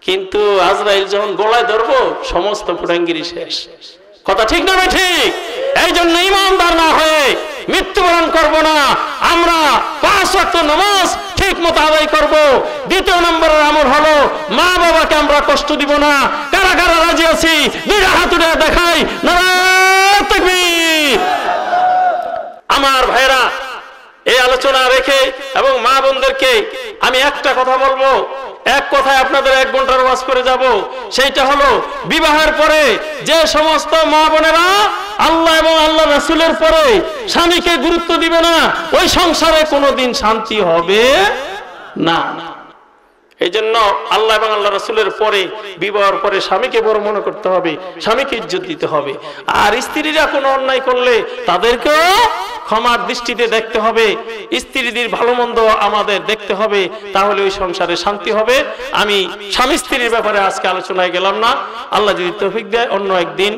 কিন্তু আজরাইল যখন গলায় ধরবো, সমস্ত ফুটাঙ্গিরি শেষ। কথা ঠিক না ঠিক? এই জন্য ইমানদার না হয়ে মৃত্যুবরণ করব না। আমরা 5 ওয়াক্ত নামাজ ঠিক মতো আদায় করব। দ্বিতীয় নম্বরের আমল হলো মা বাবাকে আমরা কষ্ট দিব না। কারা কারা রাজি আছি? 2 হাত উঠে দেখাই, নারায়ে তাকবীর। আমার ভাইরা, এই আলোচনা রেখে এবং মা বোনদেরকে আমি একটা কথা বলবো, এক কথায় আপনাদের 1 ঘন্টার ওয়াজ করে যাব। সেইটা হলো, বিবাহের পরে যে সমস্ত মা বোনেরা আল্লাহ এবং আল্লাহ রাসূলের পরে স্বামীকে গুরুত্ব দিবে না, ওই সংসারে কোনোদিন শান্তি হবে না। এই জন্য আল্লাহ এবং আল্লাহ রাসূলের পরে বিবাহের পরে স্বামীকে বড় মনে করতে হবে, স্বামীকে ইজ্জত দিতে হবে। আর স্ত্রীরা কোনো অন্যায় করলে তাদেরকেও ক্ষমার দৃষ্টিতে দেখতে হবে, স্ত্রীদের ভালো মন্দ আমাদের দেখতে হবে, তাহলে ওই সংসারে শান্তি হবে। আমি স্বামী স্ত্রীর ব্যাপারে আজকে আলোচনায় গেলাম না, আল্লাহ যদি তৌফিক দেয় অন্য একদিন।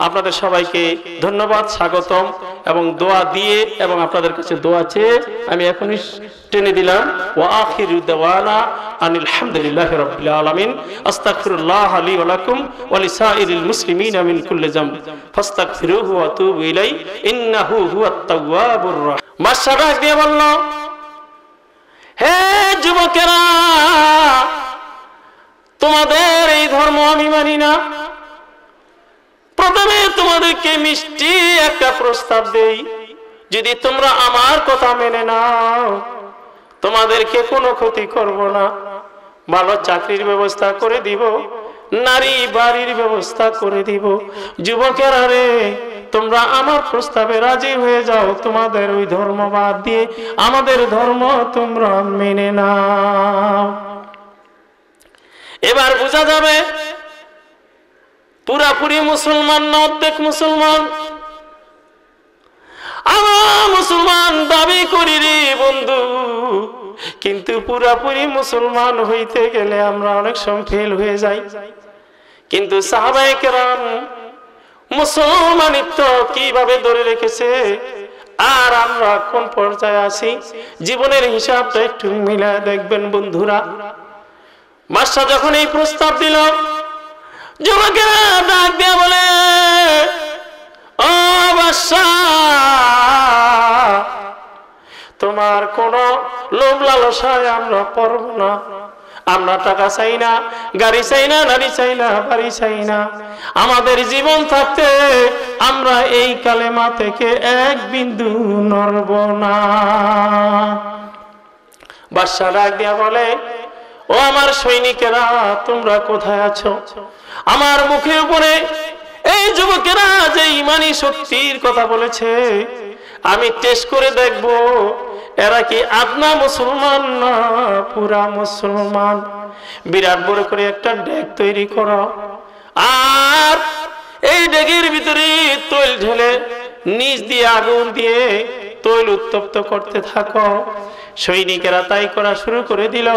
আপনাদের সবাইকে ধন্যবাদ, স্বাগতম এবং দোয়া দিয়ে এবং আপনাদের কাছে দোয়া চেয়ে আমি এখনই টেনে দিলাম। ওয়া আখিরু দাওয়ানা আনিল হামদুলিল্লাহি রাব্বিল আলামিন। আস্তাগফিরুল্লাহ লি ওয়া লাকুম ওয়া লিসাইরিল মুসলিমিনা মিন কুল্লি যামব ফাস্তাগফিরুহু ওয়া তুবু ইলাইহি ইন্নাহু হুয়াত তাওয়াবুর রাহিম। মাশাআল্লাহ দিয়ে বলল, হে যুবকেরা, তোমাদের এই ধর্ম আমি মানি না। প্রথমে তোমাদেরকে মিষ্টি একটা প্রস্তাব দেই, যদি তোমরা আমার কথা মেনে নাও তোমাদেরকে কোনো ক্ষতি করব না, ভালো চাকরির ব্যবস্থা করে দিব, নারী বাড়ির ব্যবস্থা করে দিব। যুবকেরা রে, তোমরা আমার প্রস্তাবে রাজি হয়ে যাও, তোমাদের ওই ধর্ম বাদ দিয়ে আমাদের ধর্ম তোমরা মেনে নাও। এবার বোঝা যাবে পুরাপুরি মুসলমান না অর্ধেক মুসলমান। আমরা মুসলমান দাবি করি রে বন্ধু, কিন্তু পুরাপুরি মুসলমান হইতে গেলে আমরা অনেক সময় ফেল হয়ে যাই। কিন্তু সাহাবায়ে কেরাম মুসলমানিত্ব কিভাবে ধরে রেখেছে, আর আমরা কোন পর্যায়ে আছি জীবনের হিসাবটা একটু মিলায় দেখবেন বন্ধুরা। বাদশা যখন এই প্রস্তাব দিল, যুবকেরা ডাক দিয়ে বলে, ও বাদশা, তোমার কোন লোভ লালসায় আমরা পড়ব না। আমরা টাকা চাই না, গাড়ি চাই না, নারী চাই না, বাড়ি চাই না। আমাদের জীবন থাকতে আমরা এই কালেমা থেকে এক বিন্দু নড়ব না। বাদশা ডাক দিয়া বলে, ও আমার সৈনিকেরা, তোমরা কোথায় আছো? আমার মুখের উপরে এই যুবকেরা যে ইমানি শক্তির কথা বলেছে, আমি টেস্ট করে দেখব এরা কি আদনা মুসলমান না পুরা মুসলমান। বিরাট বড় করে একটা ডেক তৈরি করো, আর এই ডেকের ভিতরে তৈল ঢেলে নিচ দিয়ে আগুন দিয়ে তৈল উত্তপ্ত করতে থাকো। সৈনিকেরা তাই করা শুরু করে দিল।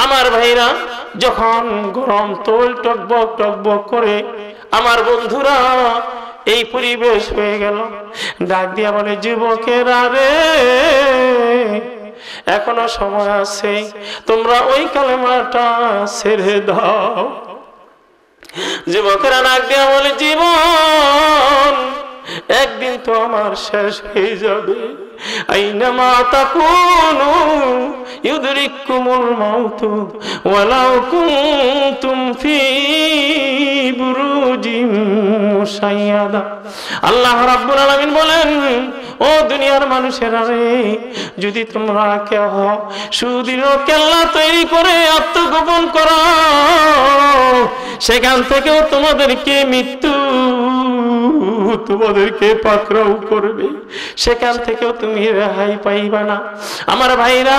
আমার ভাইরা, যখন গরম তৈল টকবক টকবক করে আমার বন্ধুরা এই পরিবেশ হয়ে গেল, ডাক দিয়া বলে, যুবকেরা রে, এখনো সময় আছে, তোমরা ওই কালেমাটা ছেড়ে দাও। যুবকেরা ডাক দিয়া বলে, জীবন একদিন তো আমার শেষ হয়ে যাবে। আইনামা তাকুনু ইউদরিকুমুল মাউতু ওয়ালাউ কুনতুম ফি বুরুজিম মুশাইয়াদা। আল্লাহ রাব্বুল আলামিন বলেন, ও দুনিয়ার মানুষেরা রে, যদি তোমরা কেহ সুদৃঢ় কেল্লা তৈরি করে আত্মগোপন করো, সেখান থেকেও তোমাদেরকে মৃত্যু তোমাদেরকে পাকড়াও করবে, সেখান থেকেও তুমি রেহাই পাইবা না। আমার ভাইরা,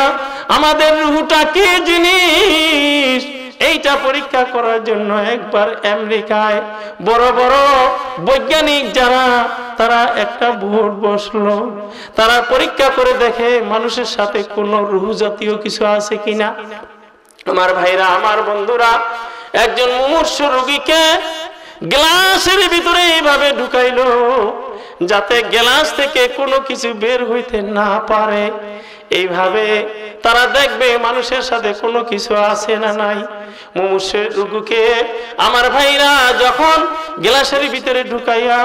আমাদের রূহটা কি জিনিস, এইটা পরীক্ষা করার জন্য একবার আমেরিকায় বড় বড় বৈজ্ঞানিক যারা, তারা একটা বোর্ড বসলো, তারা পরীক্ষা করে দেখে মানুষের সাথে কোনো রূহ জাতীয় কিছু আছে কিনা। আমার ভাইরা, আমার বন্ধুরা, একজন মুমূর্ষু রোগীকে গ্লাসের ভিতরে এইভাবে ঢুকাইলো যাতে গ্লাস থেকে কোনো কিছু বের হইতে না পারে। এইভাবে তারা দেখবে মানুষের সাথে কোনো কিছু আছে না নাই। মুমূর্ষু রোগীকে আমার ভাইরা যখন গ্লাসের ভিতরে ঢুকাইয়া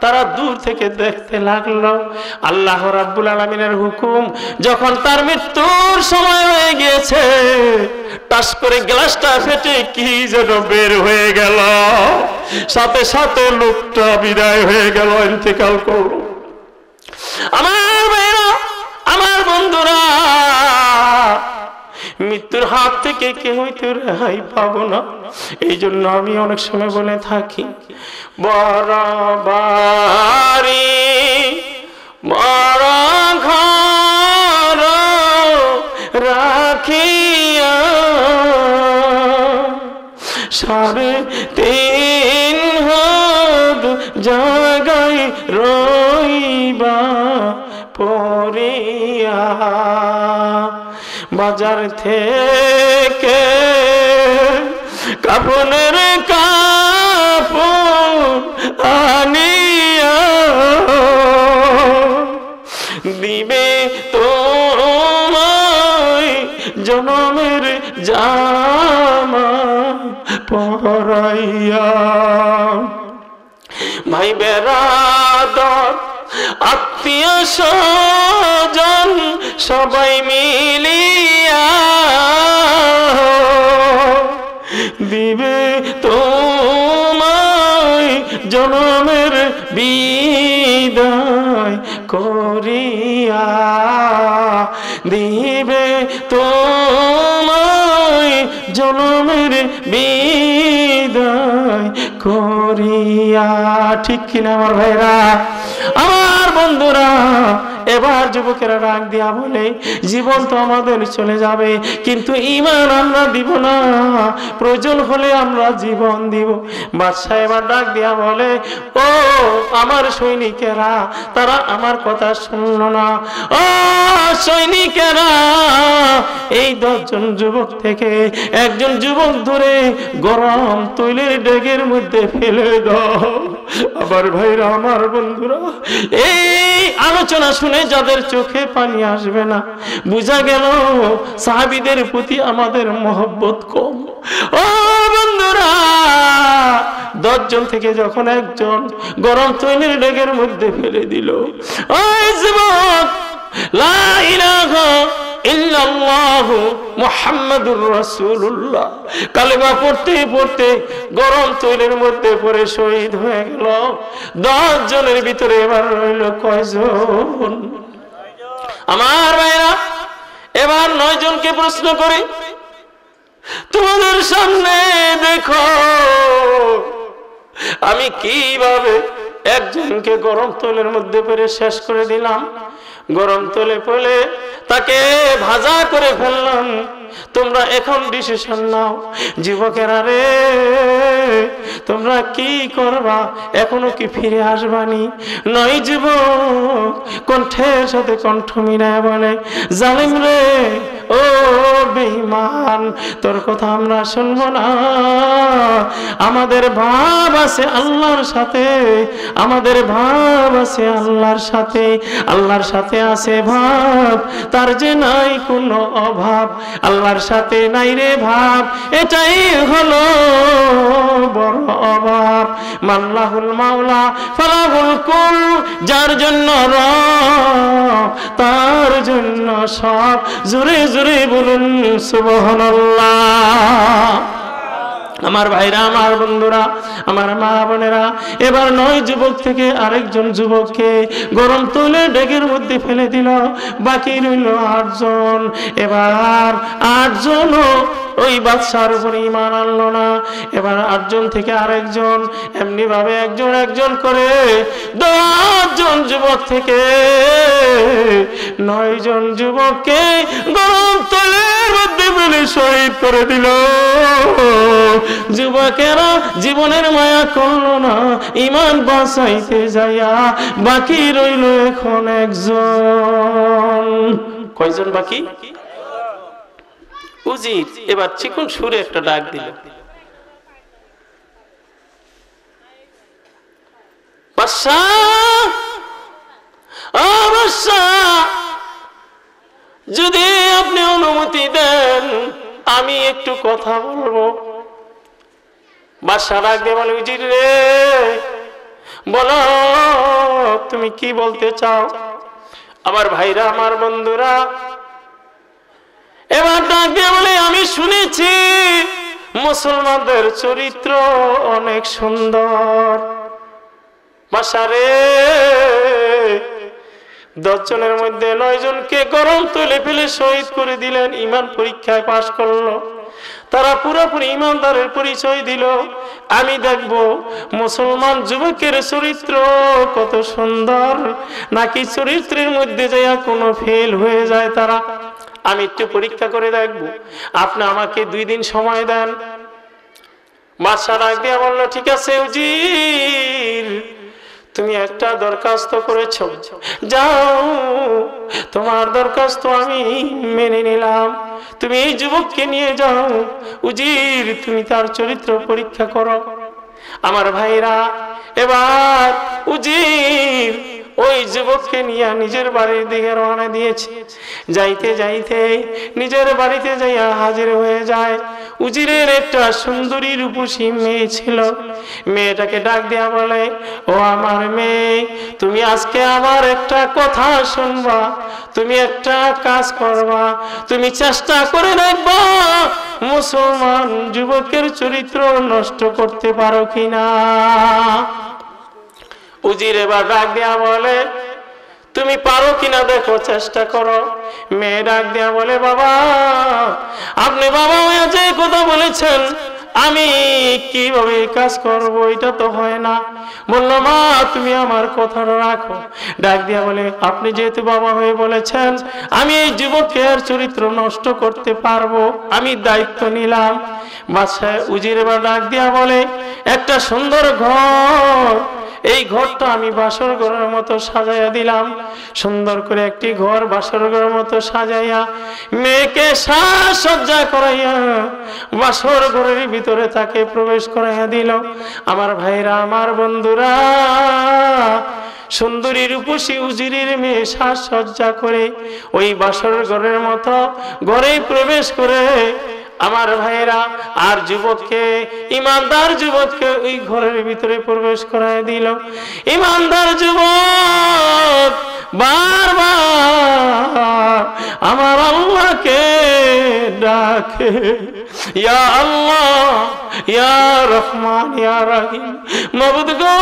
তারা দূর থেকে দেখতে লাগলো, আল্লাহ রাব্বুল আলামিনের হুকুম, যখন তার মৃত্যুর সময় হয়ে গিয়েছে, টাস করে গ্লাসটা ফেটে কি যেন বের হয়ে গেল, সাথে সাথে লোকটা বিদায় হয়ে গেল, ইন্তেকাল করলো। আমার ভাইরা, আমার বন্ধুরা, মৃত্যুর হাত থেকে কেউই তো রেহাই পাবো না। এই জন্য আমি অনেক সময় বলে থাকি, বড় বাড়ি বড় ঘর রাখিয়া 3.5 হাত জায়গায় রইবা পড়িয়া, বাজার থেকে কাপনের কাপড় আনিয়া দিবে তোমায় জনমের জামা পরাইয়া। ভাই বেরাদর আত্মীয় স্বজন সবাই মিলিয়া দিবে তোমায় জনমের বিদায় করিয়া, দিবে তোমায় জনমের বিদায় করিয়া। ঠিক কিনা আমার ভাইরা, আমার বন্ধুরা? এবার যুবকেরা ডাক দিয়া বলে, জীবন তো আমাদের চলে যাবে, কিন্তু ঈমান আমরা দিব না, প্রয়োজন হলে আমরা জীবন দিব। বাদশা এবার ডাক দিয়া বলে, ও আমার সৈনিকেরা, তারা আমার কথা শুনলো না। ও সৈনিকেরা, এই 10 জন যুবক থেকে একজন যুবক ধরে গরম তৈলের ডেগের মধ্যে ফেলে দাও। আবার ভাইরা, আমার বন্ধুরা, এই আলোচনা শুনে যাদের চোখে পানি আসবে না, বুঝা গেল সাহাবীদের প্রতি আমাদের মহব্বত কম। ও বন্ধুরা, 10 জন থেকে যখন একজন গরম তৈলের ডেগের মধ্যে ফেলে দিল, ওই যুবক লা ইলাহা ইল্লাল্লাহু মুহাম্মাদুর রাসূলুল্লাহ কালেমা পড়তে পড়তে গরম তৈলের মধ্যে পড়ে শহীদ হয়ে গেল। 10 জনের ভিতরে এবার রইল কয়জন? আমার ভাইরা, এবার 9 জনকে প্রশ্ন করে, তোমাদের সামনে দেখো আমি কিভাবে একজনকে গরম তৈলের মধ্যে পড়ে শেষ করে দিলাম, গরম তৈলে পড়ে তাকে ভাজা করে ফেললাম। তোমরা এখন ডিসিশন নাও। যুবকেরা রে, তোমরা কি করবা? এখনো কি ফিরে আসবানি? 9 যুবক কণ্ঠের সাথে কণ্ঠ মিলায় বলে, জালিম রে, ও বেঈমান, তোর কথা আমরা শুনবো না। আমাদের ভাব আছে আল্লাহর সাথে, আমাদের ভাব আছে আল্লাহর সাথে, আল্লাহর সাথে আছে ভাব, তার যে নাই কোনো অভাব। আল্লাহর সাথে নাই রে ভাব, এটাই হলো বড় অভাব। মাল্লাহুল মাওলা ফালাহুল কুল, যার জন্য রব তার জন্য সব। জোরে জোরে বলুন সুবহানাল্লাহ। আমার ভাইরা, আমার বন্ধুরা, আমার মা বোনেরা, এবার 9 যুবক থেকে আরেকজন যুবককে গরম তৈলের ডেগের মধ্যে ফেলে দিল। বাকি রইল 8 জন। এবার 8 জনও ওই বাদশার উপর ঈমান আনলো না। এবার 8 জন থেকে আরেকজন, এমনি ভাবে একজন একজন করে 10 জন যুবক থেকে 9 জন যুবককে গরম তৈলের মধ্যে ফেলে শহীদ করে দিল। যুবকেরা জীবনের মায়া করলো না, ঈমান বাঁচাইতে যাইয়া বাকি রইল এখন একজন। কয়জন বাকি? উজির এবার চিকন সুরে একটা ডাক দিল, যদি আপনি অনুমতি দেন আমি একটু কথা বলবো। বাদশা ডাক দিয়ে বলে, উজির রে, বলো তুমি কি বলতে চাও? আমার ভাইরা, আমার বন্ধুরা, এবার ডাক দিয়ে বলে, আমি শুনেছি মুসলমানদের চরিত্র অনেক সুন্দর। বাদশা রে, 10 জনের মধ্যে 9 জনকে গরম তৈলে ফেলে শহীদ করে দিলেন। ঈমান পরীক্ষায় পাশ করলো, তারা পুরোপুরি ঈমানদারের পরিচয় দিল। আমি দেখব মুসলমান যুবকের চরিত্র কত সুন্দর, নাকি চরিত্রের মধ্যে যাইয়া কোনো ফেল হয়ে যায় তারা। আমি একটু পরীক্ষা করে দেখব, আপনি আমাকে 2 দিন সময় দেন। বাদশা ডাক দিয়া বলল, ঠিক আছে উজির, তুমি একটা দরখাস্ত করেছো, যাও, তোমার দরখাস্ত আমি মেনে নিলাম। তুমি এই যুবককে নিয়ে যাও, উজির তুমি তার চরিত্র পরীক্ষা করো। আমার ভাইরা, এবার উজির ওই যুবককে নিয়ে নিজের বাড়ির দিকে রওনা দিয়েছে। যাইতে যাইতে নিজের বাড়িতে যাইয়া হাজির হয়ে যায়। উজিরের একটা সুন্দরী রূপসী মেয়ে ছিল। মেয়েটাকে ডাক দিয়া বলে, ও আমার মেয়ে, তুমি আজকে আমার একটা কথা শুনবা, তুমি একটা কাজ করবা, তুমি চেষ্টা করে দেখবা মুসলমান যুবকের চরিত্র নষ্ট করতে পারো কিনা। উজির এবার ডাক দিয়া বলে, তুমি পারো কিনা দেখো, চেষ্টা করো। মেয়ে ডাক দিয়া বলে, বাবা, আপনি বাবা হয়ে যে কথা বলেছেন, আমি কিভাবে কাজ করব, এটা তো হয় না। বললো, মা তুমি আমার কথাটা রাখো। ডাক দিয়া বলে, আপনি যেহেতু বাবা হয়ে বলেছেন, আমি এই যুবকের চরিত্র নষ্ট করতে পারবো, আমি দায়িত্ব নিলাম। বাদশা উজির এবার ডাক দিয়া বলে, একটা সুন্দর ঘর, এই ঘরটা আমি বাসর ঘরের মতো সাজাইয়া দিলাম। সুন্দর করে একটি ঘর বাসর ঘরের মতো সাজাইয়া মেয়েকে সাজসজ্জা করাইয়া বাসর ঘরের ভিতরে তাকে প্রবেশ করাইয়া দিল। আমার ভাইরা, আমার বন্ধুরা, সুন্দরী রূপসী উজিরের মেয়ে সাজসজ্জা করে ওই বাসর ঘরের মতো ঘরেই প্রবেশ করে আমার ভাইরা আর যুবককে, ইমানদার যুবককে ওই ঘরের ভিতরে প্রবেশ করায় দিল। ইমানদার যুবক বারবার আমার আল্লাহকে ডাকে, ইয়া আল্লাহ, ইয়া রহমান, ইয়া রহিম, মাবুদ গো,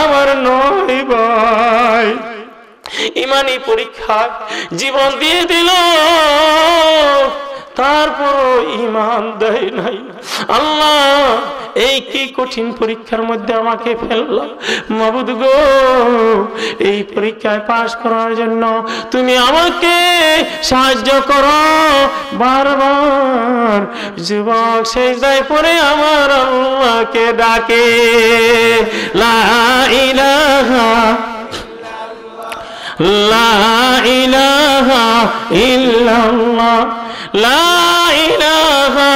আমার নয় ভাই ইমানি পরীক্ষা জীবন দিয়ে দিল, তারপরও ইমান দেয় নাই। আল্লাহ, এই কি কঠিন পরীক্ষার মধ্যে আমাকে ফেললো, মাবুদ গো, এই পরীক্ষায় পাশ করার জন্য তুমি আমাকে সাহায্য করো। বারবার যুবক সিজদায় পড়ে আমার আল্লাহকে ডাকে, লা ইলাহা লা ইলাহা ইল্লাল্লাহ, লা ইলাহা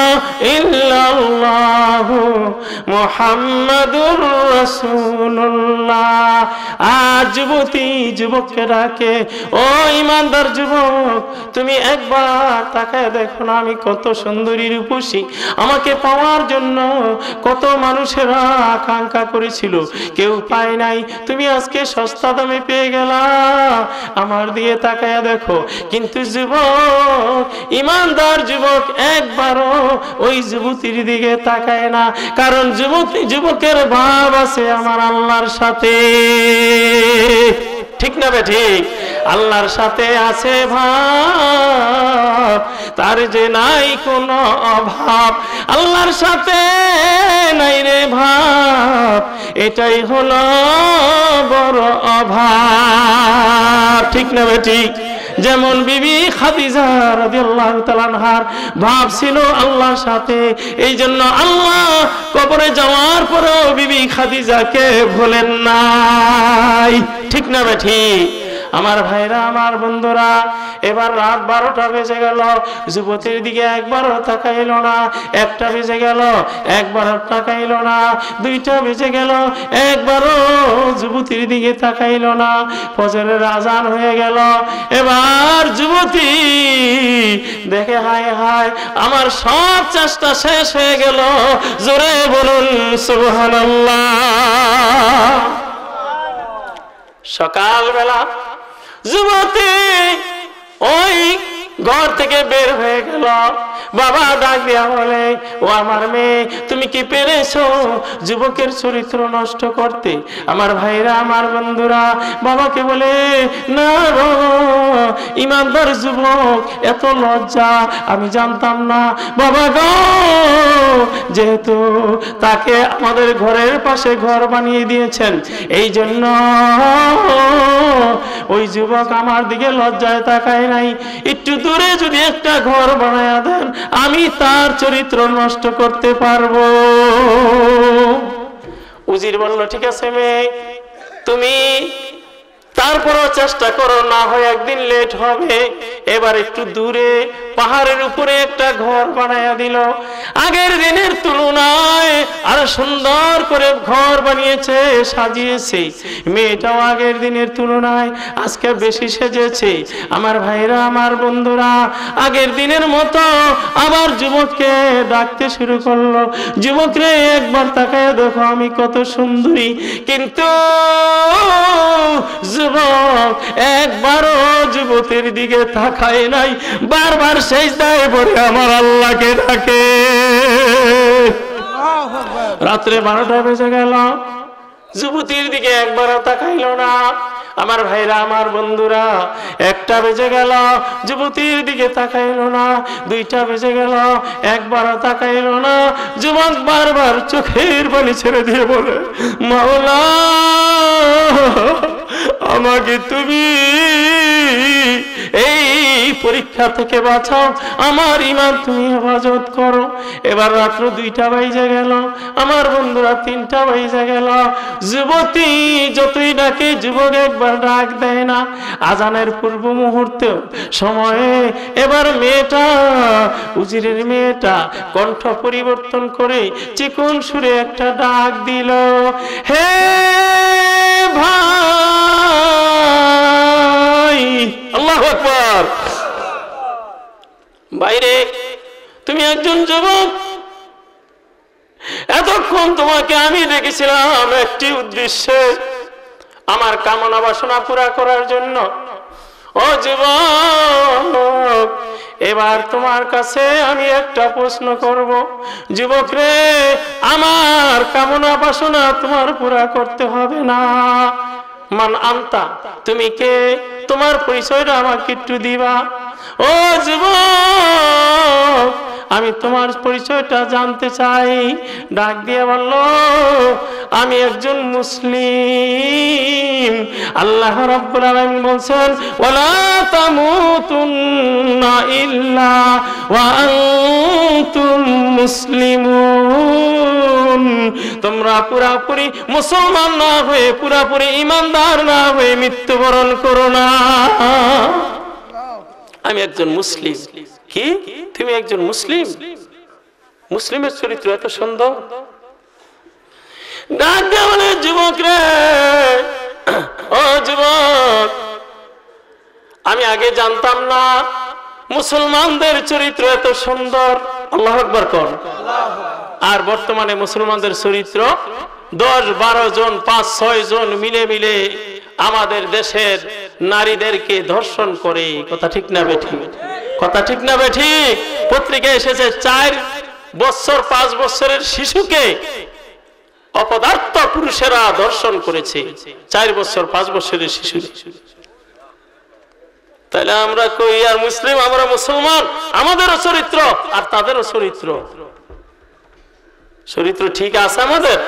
ইল্লাল্লাহু মুহাম্মাদুর রাসূলুল্লাহ। আজ যুবতী যুবককে ডাকে, ও ইমানদার যুবক, তুমি একবার তাকায় দেখো না, আমি কত সুন্দরী রূপসী, আমাকে পাওয়ার জন্য কত মানুষেরা আকাঙ্ক্ষা করেছিল, কেউ পায় নাই, তুমি আজকে সস্তা দামে পেয়ে গেলা, আমার দিয়ে তাকায় দেখো। কিন্তু যুবক, ইমানদার যুবক একবারও ওই যুবতীর দিকে তাকায় না, কারণ যুবকের ভাব আছে আমার আল্লাহর সাথে, ঠিক না ঠিক? আল্লাহর সাথে আছে ভাব, তার যে নাই কোনো অভাব, আল্লাহর সাথে নাই রে ভাব, এটাই হলো বড় অভাব, ঠিক না ঠিক? যেমন বিবি খাদিজা রাদিয়াল্লাহু তাআলা আনহার ভাব ছিল আল্লাহর সাথে, এই জন্য আল্লাহ কবরে যাওয়ার পরেও বিবি খাদিজাকে ভুলেন নাই, ঠিক না ঠিক? আমার ভাইরা, আমার বন্ধুরা, এবার রাত 12টা বেজে গেল, যুবতীর দিকে একবারও তাকাইল না। 1টা বেজে গেল, একবারও তাকাইল না। 2টা বেজে গেল, একবারও যুবতীর দিকে তাকাইল না। ফজরের আজান হয়ে গেল, এবার যুবতী দেখে, হায় হায়, আমার সব চেষ্টা শেষ হয়ে গেল, জোরে বলুন সুবহানাল্লাহ। সকালবেলা যুবতী ওই ঘর থেকে বের হয়ে গেল। বাবা ডাক দিয়া বলে, ও আমার মেয়ে, তুমি কি পেরেছো যুবকের চরিত্র নষ্ট করতে? আমার ভাইরা, আমার বন্ধুরা, বাবাকে বলে, না গো, ইমানদার যুবক, এত লজ্জা, আমি জানতাম না। বাবা গো, যেহেতু তাকে আমাদের ঘরের পাশে ঘর বানিয়ে দিয়েছেন, এই জন্য ওই ওই যুবক আমার দিকে লজ্জায় তাকায় নাই, একটু দূরে যদি একটা ঘর বানায়া দেন আমি তার চরিত্র নষ্ট করতে পারবো। উজির বলল ঠিক আছে মেয়ে, তুমি তারপরও চেষ্টা করো, না হয় একদিন লেট হবে। এবার একটু দূরে পাহাড়ের উপরে একটা ঘর বানায়া দিল। আগের দিনের তুলনায় আরো সুন্দর করে ঘর বানিয়েছে, সাজিয়েছে। মেয়েটাও আগের দিনের তুলনায় আজকে বেশি সেজেছে। আমার ভাইরা, আমার বন্ধুরা, আগের দিনের মতো আবার যুবককে ডাকতে শুরু করলো, যুবক রে একবার তাকায় দেখো আমি কত সুন্দরী। কিন্তু যুবক একবারও যুবতীর দিকে তাকায় নাই, বারবার সেজদায় পড়ে আমার আল্লাহকে ডাকে। রাত্রে 12টা বেজে গেল, যুবতীর দিকে একবারও তাকাইল না। আমার ভাইরা, আমার বন্ধুরা, 1টা বেজে গেল, যুবতীর দিকে তাকাইল না। 2টা বেজে গেল, একবারও তাকাইল না। যুবক বারবার চোখের পানি ছেড়ে দিয়ে বলে, মাওলা আমাকে তুমি এই পরীক্ষা থেকে বাঁচাও, আমার ঈমান তুমি হেফাজত করো। এবার রাত্র 2টা বেজে গেল, আমার বন্ধুরা 3টা বেজে গেল। যুবতী যতই ডাকে যুবক একবার ডাক দেয় না। আজানের পূর্ব মুহূর্তে সময়ে এবার মেয়েটা, উজিরের মেয়েটা কণ্ঠ পরিবর্তন করে চিকন সুরে একটা ডাক দিল, হে ভাই। আল্লাহু আকবার। বাইরে তুমি একজন যুবক, এতক্ষণ তোমাকে আমি দেখেছিলাম একটি উদ্দেশ্যে, আমার কামনা বাসনা পুরা করার জন্য। ও যুবক, এবার তোমার কাছে আমি একটা প্রশ্ন করব। যুবক রে, আমার কামনা বাসনা তোমার পুরা করতে হবে না। মান আনতা, তুমি কে? তোমার পরিচয়টা আমাকে একটু দিবা। ও যুবক, আমি তোমার পরিচয়টা জানতে চাই। ডাক দিয়ে বলল, আমি একজন মুসলিম। আল্লাহ রাব্বুল আলামিন বলেন, ওয়ালা তামুতুন্না ইল্লা ওয়া আনতুম মুসলিমুন। তোমরা পুরাপুরি মুসলমান না হয়ে, পুরাপুরি ঈমানদার না হয়ে মৃত্যুবরণ করো না। আমি একজন মুসলিম। কি? তুমি একজন মুসলিম? মুসলিমের চরিত্র এত সুন্দর। ডাক দিয়ে বলে, যুবক রে, ও যুবক, আমি আগে জানতাম না মুসলমানদের চরিত্র এত সুন্দর। আল্লাহু আকবার কর। আর বর্তমানে মুসলমানদের চরিত্র 10-12 জন, 5-6 জন মিলে মিলে আমাদের দেশের নারীদেরকে ধর্ষণ করে। কথা ঠিক না বেঠিক? কথা ঠিক না বেঠিক? পত্রিকায় এসেছে 4 বছর 5 বছরের শিশুকে অপদার্থ পুরুষেরা ধর্ষণ করেছে। 4 বছর 5 বছরের শিশু। তাহলে আমরা কই আর মুসলিম? আমরা মুসলমান, আমাদেরও চরিত্র আর তাদেরও চরিত্র। চরিত্র ঠিক আছে আমাদের?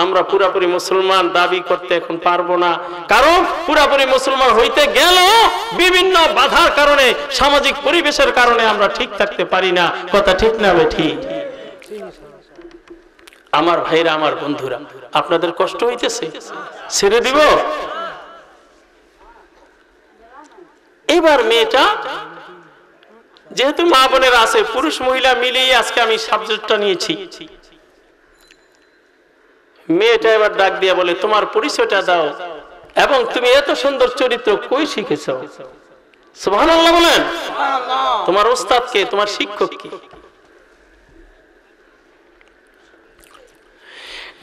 আমরা পুরাপুরি মুসলমান দাবি করতে এখন পারবো না, কারণ পুরাপুরি মুসলমান হইতে গেলেও বিভিন্ন বাধার কারণে, সামাজিক পরিবেশের কারণে আমরা ঠিক থাকতে পারি না। কথা ঠিক না বেঠিক? আমার ভাইরা, আমার বন্ধুরা, আপনাদের কষ্ট হইতেছে? ছেড়ে দিব? এবার মেয়েটা, যেহেতু মা বোনের আছে, পুরুষ মহিলা মিলিয়ে আজকে আমি সাবজেক্টটা নিয়েছি। মেয়েটা এবার ডাক দিয়া বলে, তোমার পরিচয়টা দাও এবং তুমি এত সুন্দর চরিত্র কই শিখেছো? সুবহানাল্লাহ বলেন। তোমার ওস্তাদ কে? তোমার শিক্ষক কে?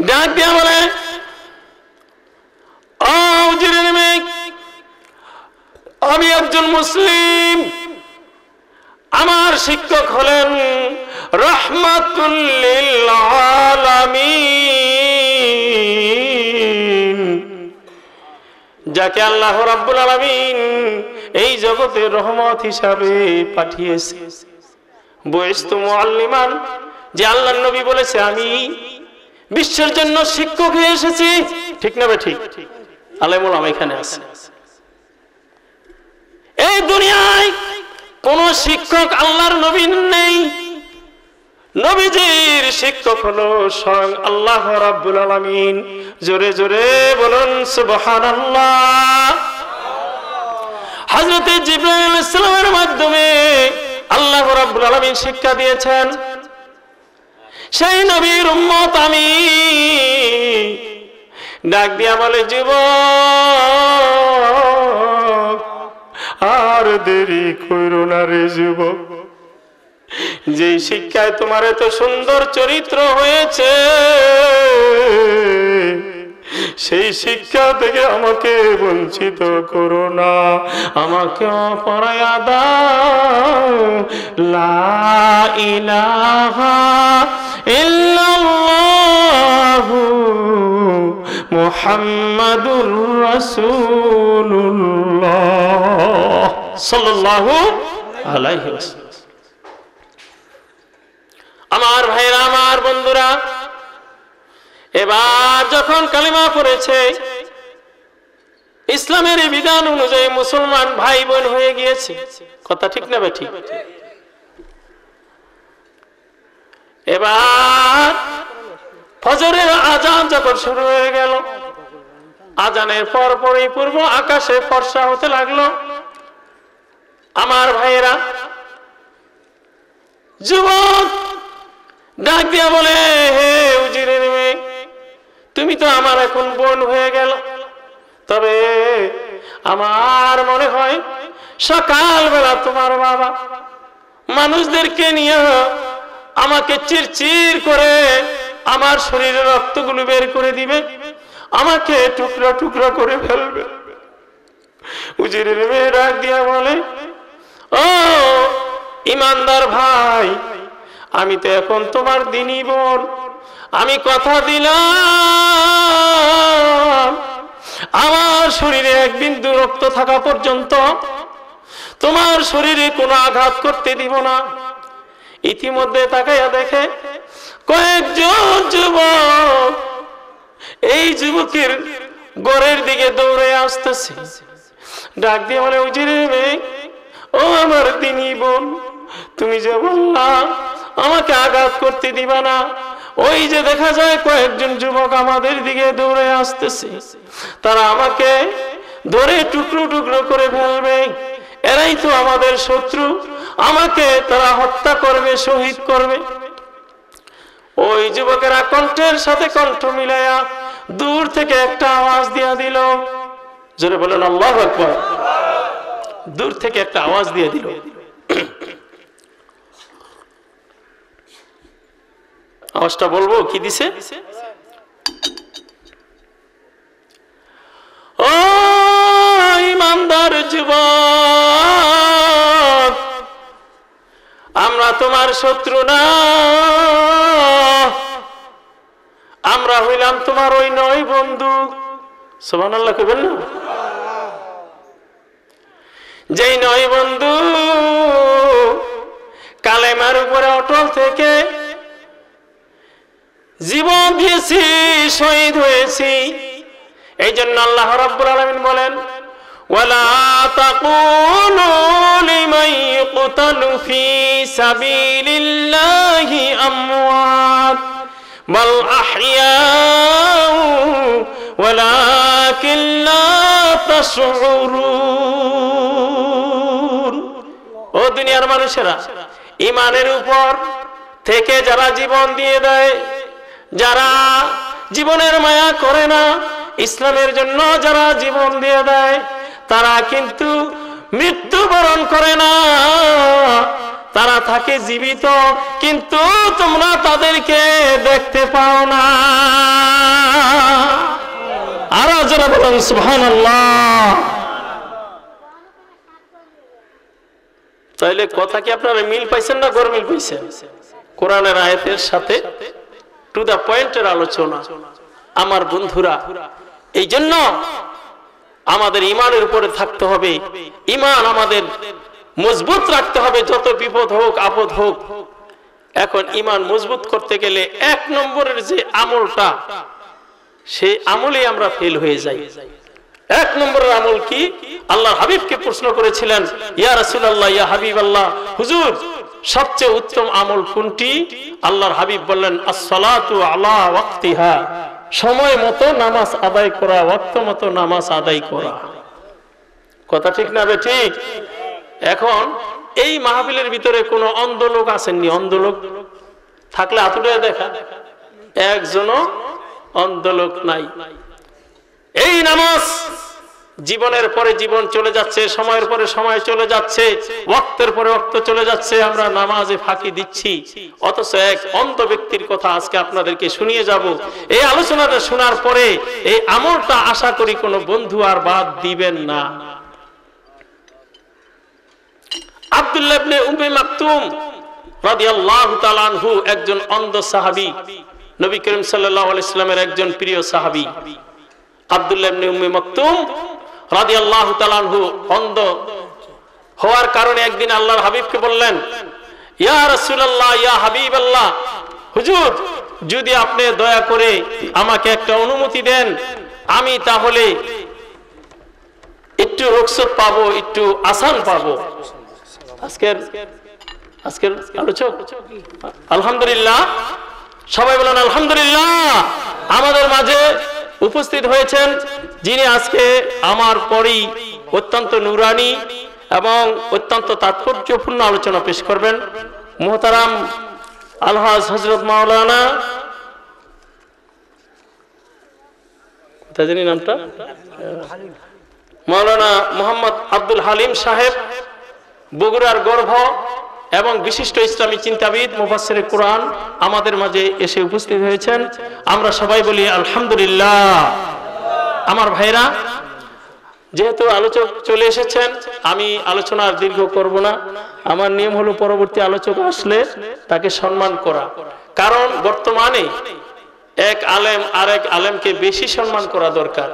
ডাক দিয়া বলে, ও উজিরের মেয়ে, আমি একজন মুসলিম। আমার শিক্ষক হলেন রাহমাতুল লিল আলামিন, যাকে আল্লাহ রাব্বুল আলামিন এই জগতে রহমত হিসাবে পাঠিয়েছে। বুইস্তু মুআল্লিমান, যে আল্লাহর নবী বলেছে আমি বিশ্বের জন্য শিক্ষক হয়ে এসেছি। ঠিক না বেঠিক? আলেমুল আলামা এখানে আছে। এই দুনিয়ায় কোন শিক্ষক আল্লাহর নবী নেই, নবীজির শিক্ষক হলো স্বয়ং আল্লাহ রাব্বুল আলামিন। জোরে জোরে বলুন সুবহানাল্লাহ। হযরত জিবরাইল আলাইহিস সালামের মাধ্যমে আল্লাহ রাব্বুল আলামিন শিক্ষা দিয়েছেন। সেই নবীর উম্মত আমি। ডাক দিয়া বলে, যুবক আর দেরি কইরো না রে যুবক, যে শিক্ষায় তোমার এত সুন্দর চরিত্র হয়েছে, সেই শিক্ষা থেকে আমাকে বঞ্চিত করো না, আমাকে পড়ায়া দাও লা ইলাহা ইল্লাল্লাহু মুহাম্মাদুর রাসূলুল্লাহ সাল্লাল্লাহু আলাইহি ওয়াসাল্লাম। আমার ভাইরা, আমার বন্ধুরা, এবার যখন কালিমা পড়েছে, ইসলামের বিধান অনুযায়ী মুসলমান ভাই বোন হয়ে গিয়েছে। কথা ঠিক না ঠিক? এবার ফজরের আজান যখন শুরু হয়ে গেল, আজানের পরপরই পূর্ব আকাশে ফর্সা হতে লাগলো। আমার ভাইয়েরা, যুবক ডাক দিয়া বলে, হে উজিরের মেয়ে, তুমি তো আমার এখন বোন হয়ে গেল, তবে আমার মনে হয় সকালবেলা তোমার বাবা মানুষদেরকে নিয়ে আমাকে চিরচির করে আমার শরীরের রক্তগুলো বের করে দিবে, আমাকে টুকরা টুকরা করে ফেলবে। উজিরের মেয়ে ডাক দিয়া বলে, ও ইমানদার ভাই, আমি তো এখন তোমার দিনী বোন, আমি কথা দিলাম আমার শরীরে এক বিন্দু রক্ত থাকা পর্যন্ত তোমার শরীরে কোনো আঘাত করতে দিব না। ইতিমধ্যে তাকাইয়া দেখে কয়েকজন যুবক এই যুবকের ঘরের দিকে দৌড়ে আসতেছে। ডাক দিয়ে বলে, উজিরের মেয়ে, ও আমার দিনী বোন, তুমি যে বললা আমাকে আঘাত করতে দিবা না, ওই যে দেখা যায় কয়েকজন যুবক আমাদের দিকে দৌড়ে আসতেছে, তারা আমাকে ধরে টুকরো টুকরো করে ফেলবে, এরাই তো আমাদের শত্রু, আমাকে তারা হত্যা করবে, শহীদ করবে। ওই যুবকেরা কণ্ঠের সাথে কণ্ঠ মিলাইয়া দূর থেকে একটা আওয়াজ দিয়া দিল। জোরে বলেন আল্লাহু আকবার। দূর থেকে একটা আওয়াজ দিয়ে দিল। আওয়াজটা বলবো কি দিছে? ও ইমানদার যুবক, আমরা তোমার শত্রু না, আমরা হইলাম তোমার ওই নয় বন্ধু। সুবহানাল্লাহ কইবেন না? যেই নয় বন্ধু কালেমার উপরে অটল থেকে জীবন দিয়েছি, শহীদ হয়েছি। এই জন্য আল্লাহ রাব্বুল আলামিন বলেন, ওয়ালা তাকুলু লিমান ইয়ুকতালু ফি সাবিলিল্লাহি আমওয়াত বাল আহইয়াউ ওয়ালাকিন লা তাশউরুন। ও দুনিয়ার মানুষেরা, ঈমানের উপর থেকে যারা জীবন দিয়ে দেয়, যারা জীবনের মায়া করে না, ইসলামের জন্য যারা জীবন দিয়ে দেয়, তারা কিন্তু মৃত্যুবরণ করে না, তারা থাকে জীবিত, কিন্তু তোমরা তাদেরকে দেখতে পাও না। আরো যারা বলেন সুবহানাল্লাহ। তাইলে কথা কি আপনারা মিল পাইছেন না গরমিল পাইছেন? কোরআনের আয়াতের সাথে টু দা পয়েন্টের আলোচনা। আমার বন্ধুরা, এই জন্য আমাদের ঈমানের উপরে থাকতে হবে, ঈমান আমাদের মজবুত রাখতে হবে, যত বিপদ হোক আপদ হোক। এখন ঈমান মজবুত করতে গেলে এক নম্বরের যে আমলটা, সেই আমলে আমরা ফেল হয়ে যাই। এক নম্বরের আমল কি? আল্লাহর হাবিবকে প্রশ্ন করেছিলেন, ইয়া রাসূলুল্লাহ, ইয়া হাবিবাল্লাহ, হুজুর সবচেয়ে উত্তম আমল কোনটি? আল্লাহর হাবিব বললেন, আস-সালাতু আলা ওয়াক্তিহা, সময় মতো নামাজ আদায় করা, ওয়াক্ত মতো নামাজ আদায় করা। কথা ঠিক না বে ঠিক? এখন এই মাহফিলের ভিতরে কোন অন্ধ লোক আসেননি? অন্ধ লোক থাকলে হাতুড়ে দেখা, একজনও অন্ধ লোক নাই। এই নামাজ জীবনের পরে জীবন চলে যাচ্ছে, সময়ের পরে সময় চলে যাচ্ছে, ওয়াক্তের পরে ওয়াক্ত চলে যাচ্ছে, আমরা নামাজে ফাঁকি দিচ্ছি। অথচ এক অন্ধ ব্যক্তির কথা আজকে আপনাদেরকে শুনিয়ে যাব। এই আলোচনাটা শোনার পরে এই আমলটা আশা করি কোনো বন্ধু আর বাদ দিবেন না। আব্দুল্লাহ ইবনে উম্মে মাকতুম রাদিয়াল্লাহু তাআলা আনহু একজন অন্ধ সাহাবী, নবী করিম সাল্লাল্লাহু আলাইহি ওয়াসাল্লামের একজন প্রিয় সাহাবী। আব্দুল্লাহ ইবনে উম্মে মাকতুম রাদিয়াল্লাহু তাআলা আনহু অন্ধ হওয়ার কারণে একদিন আল্লাহর হাবিবকে বললেন, ইয়া রাসূলুল্লাহ, ইয়া হাবিবাল্লাহ, হুজুর যদি আপনি দয়া করে আমাকে একটা অনুমতি দেন, আমি তাহলে একটু রুখসত পাবো, একটু আসান পাবো। আজকের আলোচক আলহামদুলিল্লাহ, সবাই বলেন আলহামদুলিল্লাহ। আমাদের মাঝে উপস্থিত হয়েছেন যিনি আজকে আমার পরেই অত্যন্ত নুরানি এবং অত্যন্ত তাৎপর্যপূর্ণ আলোচনা পেশ করবেন, মুহতারাম আলহাজ হযরত মাওলানা, কোথায় জানি নামটা, মাওলানা মোহাম্মদ আব্দুল হালিম সাহেব, বগুড়ার গর্ভ এবং বিশিষ্ট ইসলামী চিন্তাবিদ, মুফাসসিরে কুরআন আমাদের মাঝে এসে উপস্থিত হয়েছেন। আমরা সবাই বলি আলহামদুলিল্লাহ। আমার ভাইরা, যেহেতু আলোচক চলে এসেছেন, আমি আলোচনা দীর্ঘ করব না। আমার নিয়ম হলো পরবর্তী আলোচক আসলে তাকে সম্মান করা, কারণ বর্তমানে এক আলেম আরেক আলেমকে বেশি সম্মান করা দরকার।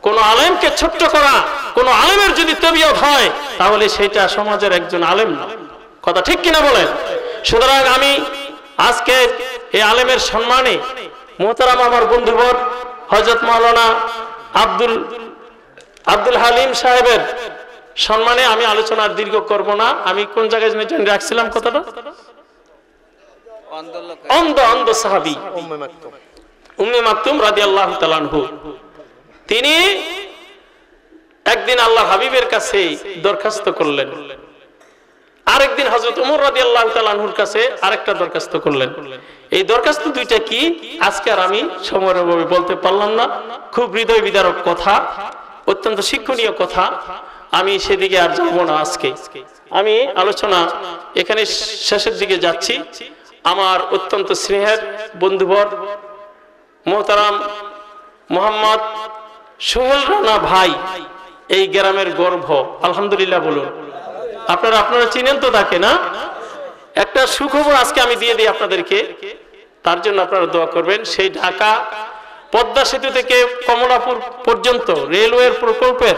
কোন আলেমকে ছোট্ট করা, কোন আলেমের যদি তবিয়ত হয়, তাহলে সেটা সমাজের একজন আলেম না। কথা ঠিক কিনা বলেন? সুতরাং আমি আজকে এই আলেমের সম্মানে, মুহতারাম আমার বন্ধুবর হযরত মাওলানা আব্দুল হালিম সাহেবের সম্মানে আমি আলোচনার দীর্ঘ করব না। আমি কোন জায়গায় রাখছিলাম কথাটা? অন্ধ সাহাবী উম্মে মাকতুম রাদিয়াল্লাহু তাআলা আনহু, তিনি একদিন আল্লাহর হাবিবের কাছে দরখাস্ত করলেন, আরেকদিন হযরত ওমর রাদিয়াল্লাহু তাআলা আনহুর কাছে আরেকটা দরখাস্ত করলেন। এই দরখাস্ত দুইটা কি আজকে আর আমি সময়ের অভাবে বলতে পারলাম না। খুব হৃদয় বিদারক কথা, অত্যন্ত শিক্ষণীয় কথা, আমি সেদিকে আর যাব না। আজকে আমি আলোচনা এখানে শেষের দিকে যাচ্ছি। আমার অত্যন্ত স্নেহের বন্ধুবর মুহতারাম মোহাম্মদ সোহেল রানা ভাই, এই গ্রামের গর্ভ, আলহামদুলিল্লাহ বলুন। আপনারা চিনেন তো তাকে, না? একটা সুখবর আজকে আমি দিয়ে দিই আপনাদেরকে, তার জন্য আপনারা দোয়া করবেন। সেই ঢাকা পদ্মা সেতু থেকে কমলাপুর পর্যন্ত রেলওয়ের প্রকল্পের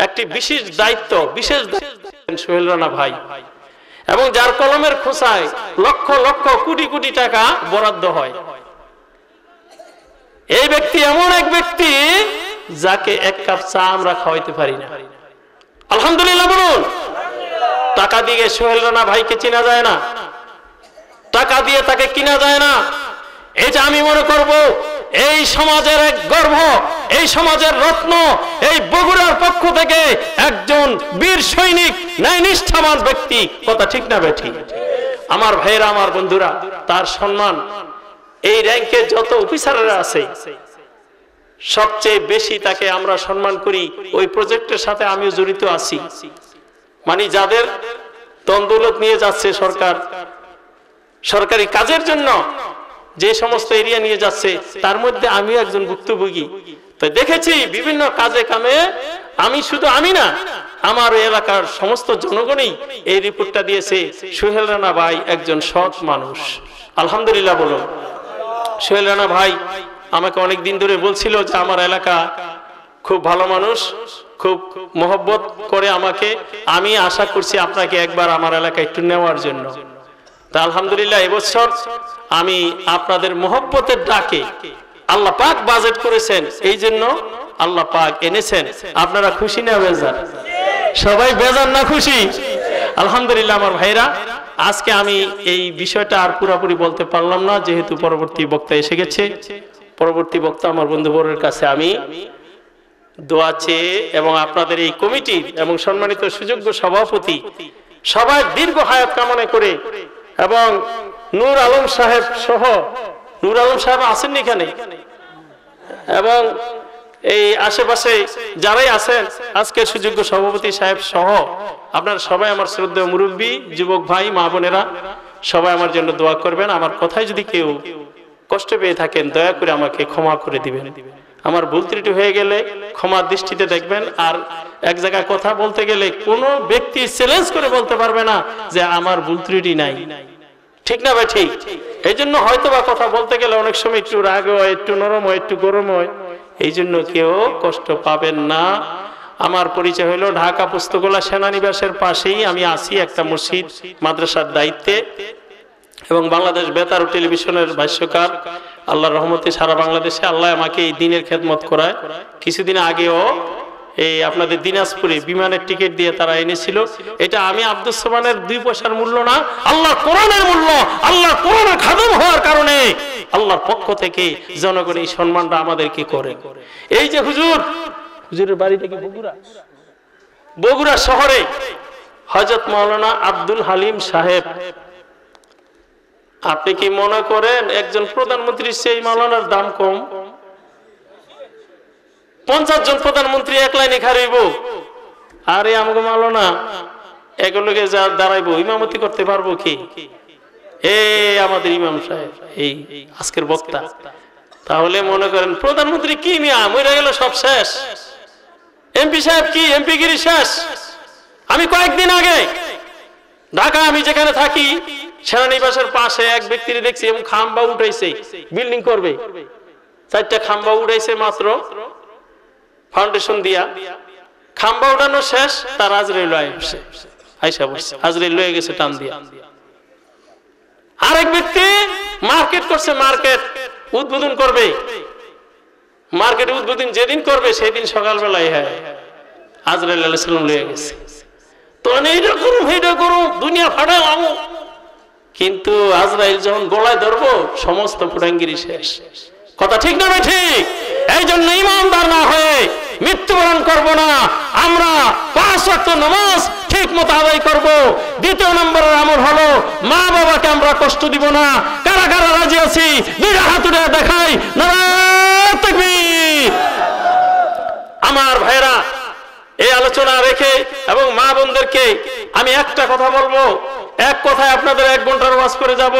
একটি বিশেষ দায়িত্ব সোহেল রানা ভাই, এবং যার কলমের খোসায় লক্ষ লক্ষ কোটি কোটি টাকা বরাদ্দ হয়। এই ব্যক্তি এমন এক ব্যক্তি যাকে এক কাপ চা আমরা খাওয়াইতে পারি না। আলহামদুলিল্লাহ বলুন। টাকা দিয়ে সোহেল রানা ভাইকে চেনা যায় না, টাকা দিয়ে তাকে কিনা যায় না। এটা আমি মনে করব এই সমাজের এক গর্ব, এই সমাজের রত্ন, এই বগুড়ার পক্ষ থেকে একজন বীর সৈনিক, ন্যায়নিষ্ঠাবান ব্যক্তি। কথা ঠিক না বেঠিক? আমার ভাইয়েরা, আমার বন্ধুরা, তার সম্মান, এই র্যাঙ্কে যত অফিসাররা আছে সবচেয়ে বেশি তাকে আমরা সম্মান করি। ওই প্রজেক্টের সাথে আমিও জড়িত আছি। মানে যাদের তন্দৌলত নিয়ে যাচ্ছে সরকার, সরকারি কাজের জন্য যে সমস্ত এরিয়া নিয়ে যাচ্ছে, তার মধ্যে আমিও একজন ভুক্তভোগী। তো দেখেছি বিভিন্ন কাজে কামে, আমি না, আমার এলাকার সমস্ত জনগণই এই রিপোর্টটা দিয়েছে, সোহেল রানা ভাই একজন সৎ মানুষ। আলহামদুলিল্লাহ বলুন। সোহেল রানা ভাই আমাকে অনেক দিন ধরে বলছিল যে আমার এলাকা খুব ভালো মানুষ, খুব মহব্বত করে আমাকে, আমি আশা করছি আপনাকে একবার আমার এলাকায় একটু নেওয়ার জন্য। তা আলহামদুলিল্লাহ এবছর আমি আপনাদের মহব্বতের ডাকে আল্লাহ পাক বাজেট করেছেন, এই জন্য আল্লাহ পাক এনেছেন। আপনারা খুশি না বেজার? সবাই বেজার না খুশি? আলহামদুলিল্লাহ আমার ভাইরা, আজকে আমি এই বিষয়টা আর পুরোপুরি বলতে পারলাম না, যেহেতু পরবর্তী বক্তা এসে গেছে। পরবর্তী বক্তা আমার বন্ধুবরের কাছে আমি দোয়া চেয়ে এবং আপনাদের এই কমিটির এবং সম্মানিত সুযোগ্য সভাপতি সবাই দীর্ঘ হায়াত কামনা করে এবং নূর আলম সাহেব সহ, নূর আলম সাহেব আছেন এখানে, এবং এই আশেপাশে যারাই আছেন আজকের সুযোগ্য সভাপতি সাহেব সহ আপনারা সবাই আমার শ্রদ্ধেয় মুরব্বী, যুবক ভাই, মা বোনেরা সবাই আমার জন্য দোয়া করবেন। আমার কথায় যদি কেউ কষ্ট পেয়ে থাকেন দয়া করে আমাকে ক্ষমা করে দিবেন। আমার ভুল ত্রুটি হয়ে গেলে ক্ষমার দৃষ্টিতে দেখবেন। আর এক জায়গায় কথা বলতে গেলে কোনো ব্যক্তি চ্যালেঞ্জ করে বলতে পারবে না যে আমার ভুল ত্রুটি নাই, ঠিক না ভাই? ঠিক। এই জন্য হয়তো বা কথা বলতে গেলে অনেক সময় একটু রাগ হয়, একটু নরম হয়, একটু গরম হয়, এই জন্য কেউ কষ্ট পাবেন না। আমার পরিচয় হলো ঢাকা পুস্তকলা সেনানিবাসের পাশেই আমি আছি, একটা মসজিদ মাদ্রাসার দায়িত্বে, এবং বাংলাদেশ বেতার ও টেলিভিশনের ভাষ্যকার। আল্লাহর রহমতে সারা বাংলাদেশে আল্লাহ আমাকে এই দিনের খেদমত করায়। কিছুদিন আগেও এই আপনাদের দিনাজপুরে বিমানের টিকিট দিয়ে তারা এনেছিল। এটা আমি আব্দুস সোবহানের 2 পয়সার মূল্য না, আল্লাহ কোরআনের মূল্য। আল্লাহ কোরআনের খাদেম হওয়ার কারণে আল্লাহর পক্ষ থেকে জনগণ এই সম্মানটা আমাদেরকে করে। এই যে হুজুরের বাড়িটা কি বগুড়া শহরে হযরত মাওলানা আব্দুল হালিম সাহেব। আপনি কি মনে করেন একজন প্রধানমন্ত্রীর সেই মাওলানার দাম কম? 50 জন প্রধানমন্ত্রী এক লাইনে খারাইব, আরে আমগো মাওলানা এগুলোকে যা দাঁড়াইবো, ইমামতি করতে পারবো কি? আমাদের ইমাম সাহেব এই আজকের বক্তা। তাহলে মনে করেন প্রধানমন্ত্রী কি মিয়া মরে গেল, সব শেষ। এমপি সাহেব কি এমপিগিরি শেষ? আমি কয়েকদিন আগে ঢাকা, আমি যেখানে থাকি সেনানিবাসের পাশে এক ব্যক্তির দেখছি এবং খাম্বা উঠাইছে, বিল্ডিং করবে, 4টা খাম্বা উঠাইছে মাত্র ফাউন্ডেশন দিয়া। খাম্বা উঠানো শেষ, তার আজরাইল আইসা বসছে, আজরাইল লয়ে গেছে টান দিয়া। আরেক ব্যক্তি মার্কেট করছে, মার্কেট উদ্বোধন করবে, মার্কেট উদ্বোধন যেদিন করবে সেদিন সকালবেলায় আজরাইল আলাইহিস সালাম লয়ে গেছে। তো এইটা করুন সেইটা করুন, দুনিয়া ফাটালাম, কিন্তু আজরাইল যখন গলায় ধরবো সমস্ত ফুটাঙ্গিরি শেষ। কথা ঠিক না? ঠিক। এই জন্য ইমানদার না হয়ে মৃত্যুবরণ করব না। আমরা 5 ওয়াক্ত নামাজ ঠিক মতো আদায় করব। 2 নম্বরের আমল হলো মা বাবাকে আমরা কষ্ট দিব না। কারা কারা রাজি আছি 2টা হাত উঠে দেখাই, নারায়ে তাকবীর। আমার ভাইরা, এই আলোচনা রেখে এবং মা বোনদেরকে আমি একটা কথা বলবো, এক কথায় আপনাদের 1 ঘন্টার ওয়াজ করে যাব।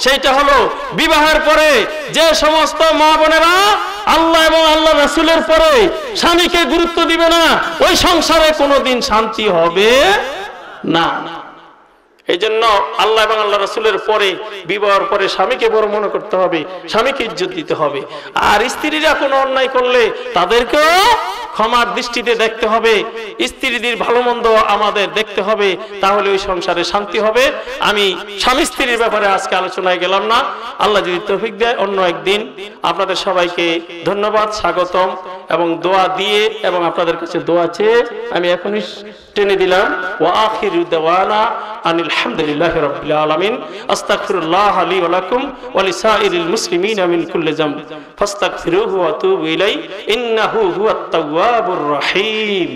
সেইটা হলো বিবাহের পরে যে সমস্ত মা বোনেরা আল্লাহ এবং আল্লাহ রাসূলের পরে স্বামীকে গুরুত্ব দিবে না, ওই সংসারে কোনোদিন শান্তি হবে না। এই জন্য আল্লাহ এবং আল্লাহ রাসূলের পরে বিবাহের পরে স্বামীকে বড় মনে করতে হবে, স্বামীকে ইজ্জত দিতে হবে। আর স্ত্রীরা কোনো অন্যায় করলে তাদেরকেও ক্ষমার দৃষ্টিতে দেখতে হবে, স্ত্রীদের ভালো মন্দ আমাদের দেখতে হবে, তাহলে ওই সংসারে শান্তি হবে। আমি স্বামী স্ত্রীর ব্যাপারে আজকে আলোচনায় গেলাম না, আল্লাহ যদি তৌফিক দেয় অন্য একদিন। আপনাদের সবাইকে ধন্যবাদ, স্বাগতম এবং দোয়া দিয়ে এবং আপনাদের কাছে দোয়া চেয়ে আমি এখনই টেনে দিলাম। ওয়া আখিরু দাওয়ানা আনিল হামদুলিল্লাহি রাব্বিল আলামিন। আস্তাগফিরুল্লাহ লি ওয়া লাকুম ওয়া লিসাইরিল মুসলিমিনা মিন কুল্লি যামব ফাস্তাগফিরুহু ওয়া তুবু ইলাইহি ইন্নাহু হুয়াত তাওয়াবুর রহিম।